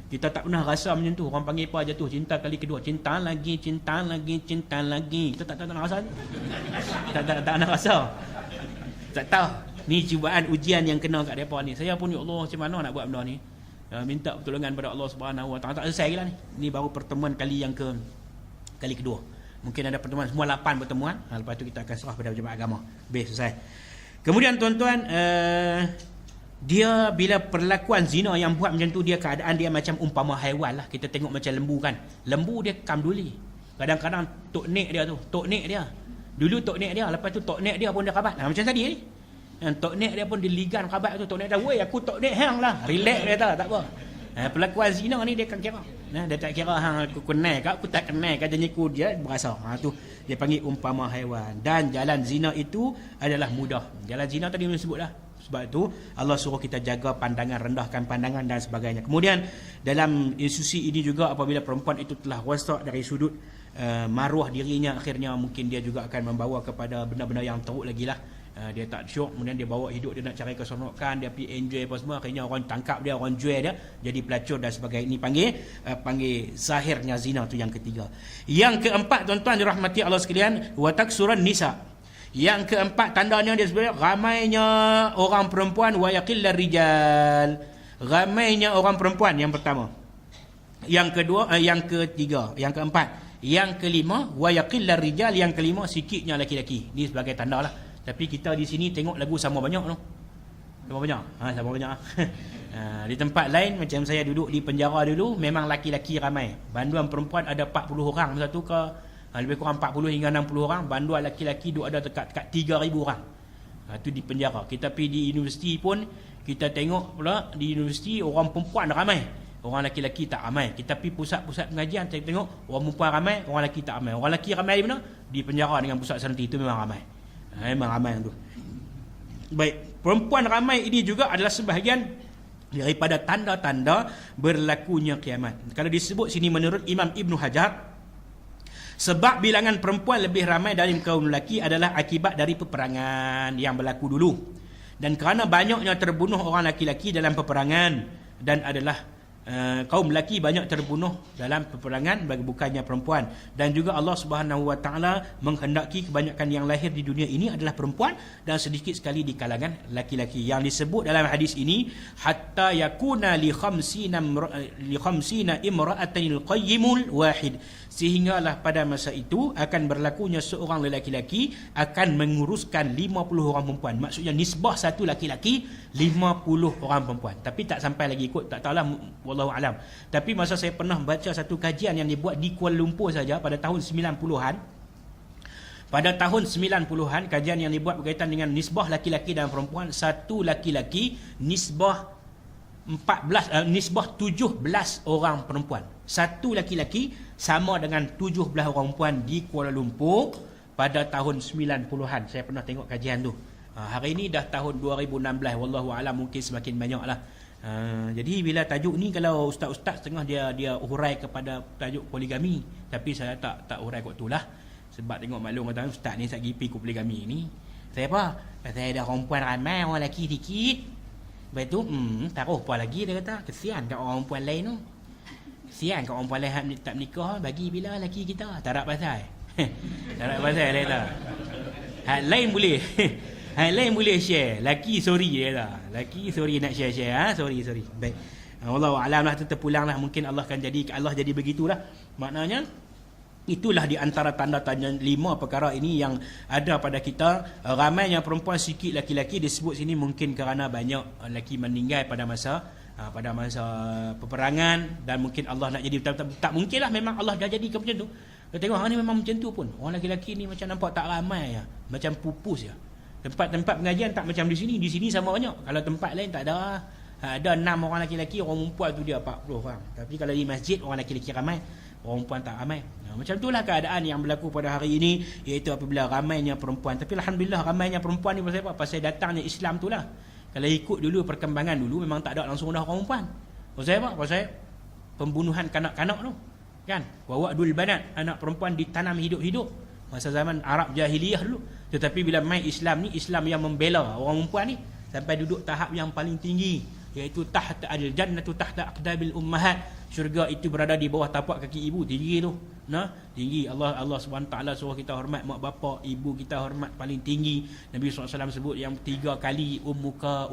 Kita tak pernah rasa macam tu. Orang panggil apa jatuh cinta kali kedua. Cinta lagi. Kita tak nak rasa. Tak nak rasa. Tak tahu. Ni cubaan ujian yang kena kat mereka ni. Saya pun ya Allah macam mana nak buat benda ni. Minta pertolongan pada Allah Subhanahu Wa Taala. Tak selesai lagi lah ni. Ni baru pertemuan kali yang kali kedua. Mungkin ada pertemuan semua 8 pertemuan. Lepas tu kita akan serah pada jemaah agama. Habis selesai. Kemudian tuan-tuan, dia bila perlakuan zina yang buat macam tu, dia keadaan dia macam umpama haiwan lah. Kita tengok macam lembu kan. Lembu dia kamduli. Kadang-kadang tok nek dia tu, tok nek dia. Dulu tok nek dia, lepas tu tok nek dia pun dia rabat. Macam tadi ni. Tok nek dia pun diligan rabat tu. Tok nek dia, "Woi, aku tok nek hang lah." Relax dia tak apa. Perlakuan zina ni dia akan kira. Dia tak kira hang aku kenal ke, aku tak kenal ke, jenis ku dia berasa. Tu dia panggil umpama haiwan. Dan jalan zina itu adalah mudah. Jalan zina tadi saya sebut dah. Sebab itu Allah suruh kita jaga pandangan, rendahkan pandangan dan sebagainya. Kemudian dalam institusi ini juga apabila perempuan itu telah rosak dari sudut maruah dirinya, akhirnya mungkin dia juga akan membawa kepada benda-benda yang teruk lagi lah. Dia tak syok, kemudian dia bawa hidup, dia nak cari keseronokan, dia pergi enjoy apa semua, akhirnya orang tangkap dia, orang jual dia, jadi pelacur dan sebagainya. Ini panggil zahirnya zina tu yang ketiga. Yang keempat tuan-tuan dirahmati Allah sekalian, wa taksuran nisa. Yang keempat tandanya dia sebenarnya ramainya orang perempuan wa yaqillar rijal. Ramainya orang perempuan yang pertama. Yang kedua, yang ketiga, yang keempat, yang kelima wa yaqillar rijal, yang kelima sikitnya laki-laki. Ni sebagai tanda lah. Tapi kita di sini tengok lagu sama banyak tu. Sama banyak. Sama banyak. Di tempat lain macam saya duduk di penjara dulu memang laki-laki ramai. Banduan perempuan ada 40 orang masa tu ke lebih kurang 40 hingga 60 orang. Banduan laki-laki duk ada dekat 3,000 orang. Itu di penjara. Kita pergi di universiti pun kita tengok pula di universiti orang perempuan ramai. Orang laki-laki tak ramai. Kita pergi pusat-pusat pengajian kita tengok orang perempuan ramai, orang lelaki tak ramai. Orang lelaki ramai di mana? Di penjara dengan pusat santi itu memang ramai. Memang ramai tu. Baik, perempuan ramai ini juga adalah sebahagian daripada tanda-tanda berlakunya kiamat. Kalau disebut sini menurut Imam Ibn Hajar, sebab bilangan perempuan lebih ramai dari kaum lelaki adalah akibat dari peperangan yang berlaku dulu. Dan kerana banyaknya terbunuh orang lelaki dalam peperangan dan adalah kaum lelaki banyak terbunuh dalam peperangan bukannya perempuan. Dan juga Allah Subhanahu Wa Taala menghendaki kebanyakan yang lahir di dunia ini adalah perempuan dan sedikit sekali di kalangan laki-laki. Yang disebut dalam hadis ini hatta yakuna li khamsina imra'atanil qayyimul wahid, sehinggalah pada masa itu akan berlakunya seorang lelaki akan menguruskan 50 orang perempuan. Maksudnya nisbah satu laki-laki 50 orang perempuan. Tapi tak sampai lagi ikut, tak tahulah wallahu alam. Tapi masa saya pernah baca satu kajian yang dibuat di Kuala Lumpur saja pada tahun 90-an. Pada tahun 90-an kajian yang dibuat berkaitan dengan nisbah laki-laki dan perempuan. Satu laki-laki nisbah 17 orang perempuan. Satu laki-laki sama dengan 17 orang perempuan di Kuala Lumpur pada tahun 90-an. Saya pernah tengok kajian tu. Hari ini dah tahun 2016. Wallahu alam, mungkin semakin banyak lah. Jadi bila tajuk ni, kalau ustaz-ustaz tengah dia hurai kepada tajuk poligami, tapi saya tak hurai kot tu lah. Sebab tengok maklum kata ustaz ni sat gipi ku poligami ni. Saya apa? Saya dah orang perempuan ramai, orang lelaki sikit. Lepas tu taruh apa lagi, dia kata kesian kat orang perempuan lain tu. Kesian kat orang perempuan lain tak menikah, bagi bila lelaki kita tak ada pasal. Tak ada pasal dia kata. Hak lain boleh. Hak lain boleh share. Laki sorry dia kata. Laki sorry nak share. Sorry. Baik. Wallahu a'lam lah, terpulanglah, mungkin Allah akan jadi begitulah. Maknanya itulah di antara tanda-tanda 5 perkara ini yang ada pada kita. Ramainya perempuan, sikit laki-laki. Disebut sini mungkin kerana banyak lelaki meninggal pada masa peperangan, dan mungkin Allah nak jadi tak mungkin lah, memang Allah dah jadikan macam tu. Kita tengok hari ni memang macam tu pun. Orang lelaki ni macam nampak tak ramai ya, macam pupus ya. Tempat-tempat pengajian tak macam di sini. Di sini sama banyak. Kalau tempat lain tak ada. Ada 6 orang lelaki, orang perempuan tu dia 40 orang. Tapi kalau di masjid orang lelaki ramai, orang perempuan tak ramai. Macam itulah keadaan yang berlaku pada hari ini, iaitu apabila ramainya perempuan. Tapi alhamdulillah ramainya perempuan ni pasal apa? Pasal datangnya Islam tu lah. Kalau ikut dulu perkembangan dulu memang tak ada langsung dah orang perempuan. Pasal apa? Pasal pembunuhan kanak-kanak tu. Kan? Wa wa'dul banat, anak perempuan ditanam hidup-hidup. Masa zaman Arab jahiliyah dulu. Tetapi bila mai Islam ni, Islam yang membela orang perempuan ni sampai duduk tahap yang paling tinggi, iaitu tahta al-jannatu tahta aqdabil ummahat. Syurga itu berada di bawah tapak kaki ibu. Tinggi tu. Tinggi. Allah SWT suruh kita hormat mak bapak, ibu kita hormat paling tinggi. Nabi SAW sebut yang 3 kali ummuka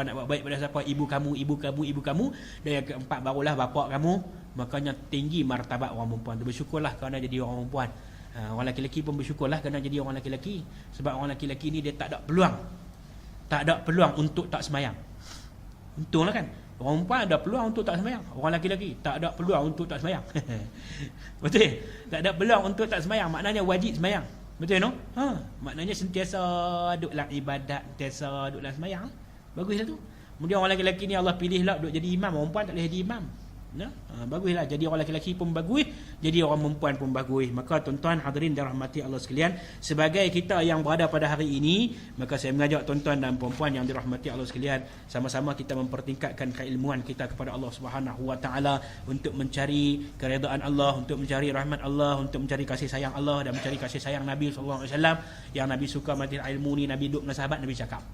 nak buat baik pada siapa? Ibu kamu. Dan yang keempat barulah bapak kamu. Makanya tinggi martabat orang perempuan tu. Bersyukurlah kerana jadi orang perempuan. Orang lelaki pun bersyukurlah kerana jadi orang lelaki. Sebab orang lelaki ni dia tak ada peluang untuk tak semayang. Untunglah kan. Orang perempuan ada peluang untuk tak semayang. Orang lelaki tak ada peluang untuk tak semayang. Betul? Tak ada peluang untuk tak semayang. Maknanya wajib semayang. Betul no? Maknanya sentiasa duduklah ibadat, sentiasa duduklah semayang. Baguslah tu. Kemudian orang lelaki ni Allah pilih lah duduk jadi imam. Orang perempuan tak boleh jadi imam. Baguslah, jadi orang lelaki pun bagus, jadi orang perempuan pun bagus. Maka tuan-tuan hadirin dirahmati Allah sekalian, sebagai kita yang berada pada hari ini, maka saya mengajak tuan-tuan dan puan-puan yang dirahmati Allah sekalian, sama-sama kita mempertingkatkan keilmuan kita kepada Allah Subhanahu Wa Taala untuk mencari keredaan Allah, untuk mencari rahmat Allah, untuk mencari kasih sayang Allah dan mencari kasih sayang Nabi sallallahu alaihi wasallam. Yang Nabi suka majlis ilmu ni, Nabi duduk dengan sahabat, Nabi cakap.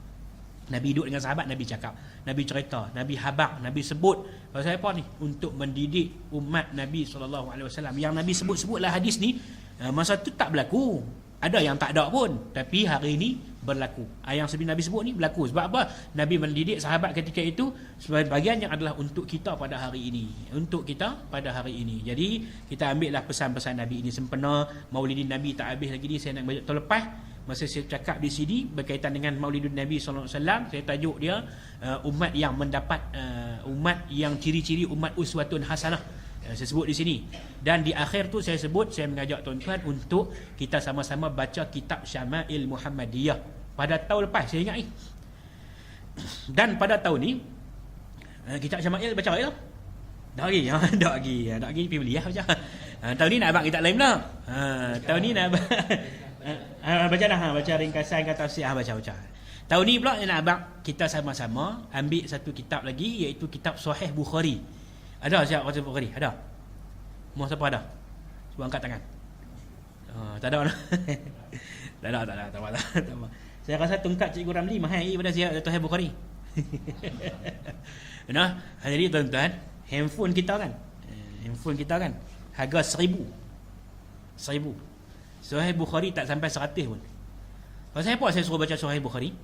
Nabi duduk dengan sahabat, Nabi cakap, Nabi cerita, Nabi habaq, Nabi sebut. Pasal apa ni? Untuk mendidik umat Nabi SAW. Yang Nabi sebut-sebutlah hadis ni, masa tu tak berlaku. Ada yang tak ada pun, tapi hari ini berlaku. Yang Nabi sebut ni berlaku. Sebab apa? Nabi mendidik sahabat ketika itu, sebahagian yang adalah untuk kita pada hari ini. Untuk kita pada hari ini. Jadi kita ambillah pesan-pesan Nabi ini sempena. Maulidin Nabi tak habis lagi ni, saya nak balik terlepas. Masa saya cakap di sini berkaitan dengan Maulidun Nabi SAW, saya tajuk dia umat yang mendapat umat yang ciri-ciri umat uswatun hasanah. Saya sebut di sini. Dan di akhir tu saya sebut, saya mengajak tuan-tuan untuk kita sama-sama baca kitab Syama'il Muhammadiyah pada tahun lepas, saya ingat ni. Dan pada tahun ni kitab Syama'il baca lagi tak? Tak lagi. Tak lagi pergi beli baca. Tahun ni nak abang kitab lain pula. Tahun ni nak baca dah, baca ringkasan kata tafsir, baca. Tahun ni pula nak abang kita sama-sama ambil satu kitab lagi, iaitu kitab Sahih Bukhari. Ada siapa baca Bukhari? Ada? Mau siapa ada? Cuba angkat tangan. Tak ada. Tak ada. Saya rasa tongkat Cikgu Ramli mahal pada siapa Sahih Bukhari. Nah, jadi tuan-tuan, handphone kita kan harga 1,000. Sahih Bukhari tak sampai 100 pun. Pasal apa saya suruh baca Sahih Bukhari?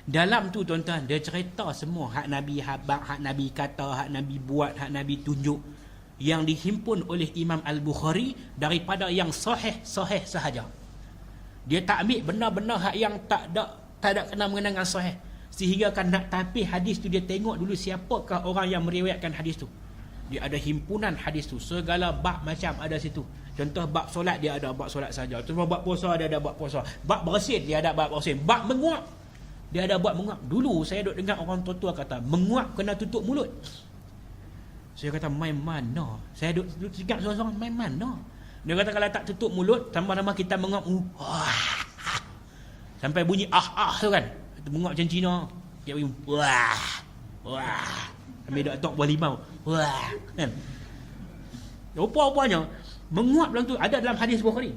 Dalam tu tuan-tuan, dia cerita semua hak Nabi habaq, hak Nabi kata, hak Nabi buat, hak Nabi tunjuk, yang dihimpun oleh Imam Al-Bukhari daripada yang sahih sahaja. Dia tak ambil benda-benda hak yang tak ada kena mengenai dengan sahih. Sehingga kan nak tapis hadis tu, dia tengok dulu siapakah orang yang meriwayatkan hadis tu. Dia ada himpunan hadis tu, segala bab macam ada situ. Contoh bab solat, dia ada bab solat saja. Contoh bab puasa, dia ada bab puasa. Bab bersin, dia ada bab bersin. Bab menguap, dia ada buat menguap. Dulu saya duk dengar orang tua-tua kata menguap kena tutup mulut. Saya kata main mana? Saya duk cakap seorang-seorang main mana? Dia kata kalau tak tutup mulut, tambah-tambah kita menguap sampai bunyi tu kan. Itu menguap macam Cina. Dia bunyi ambil dok tok buah limau. Kan? Rupa-rupanya menguap dalam tu ada dalam hadis Bukhari.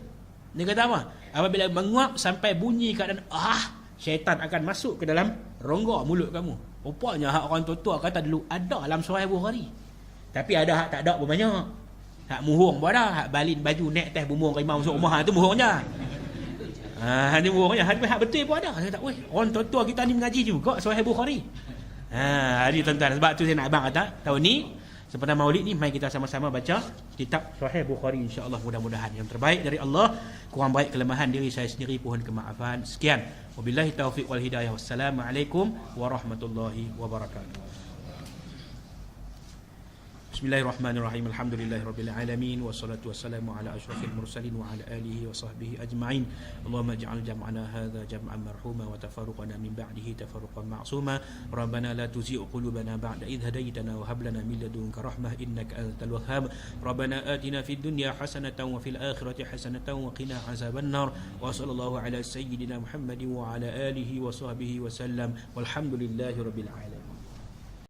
Dia kata apa? Apabila menguap sampai bunyi keadaan syaitan akan masuk ke dalam rongga mulut kamu. Rupanya hak orang tua-tua kata dulu ada dalam Sahih Bukhari. Tapi ada hak tak ada pun banyak. Hak muhung pun ada, hak balin baju naik teh bumbung ke imam masuk rumah, tu muhungnya. Ni muhungnya. Hak betul pun ada. Saya tak, orang tua-tua kita ni mengaji juga Sahih Bukhari. Hari tuan-tuan, sebab tu saya nak abang kata tahun ni sempena Maulid ni, mari kita sama-sama baca kitab Sahih Bukhari, insya-Allah. Mudah-mudahan yang terbaik dari Allah. Kurang baik kelemahan diri saya sendiri, pohon kemaafan. Sekian. Wabillahi taufiq wal hidayah. Wassalamualaikum warahmatullahi wabarakatuh. Bismillahirrahmanirrahim. Alhamdulillahirabbil alamin, wassalatu wassalamu ala asyrafil mursalin wa ala alihi wa sahbihi ajma'in. Allahumma ij'al jam'ana hadza jam'an marhuma wa tafarruqana min ba'dihi tafarruqan ma'suma. Rabbana la tuzigh qulubana ba'da idh hadaytana wa hab lana min ladunka rahmah innaka antal wahhab. Rabbana atina fid dunya hasanatan wa fil akhirati hasanatan wa qina azaban nar. Wa sallallahu ala sayyidina Muhammadin wa ala alihi wa sahbihi wa sallam. Walhamdulillahirabbil alamin.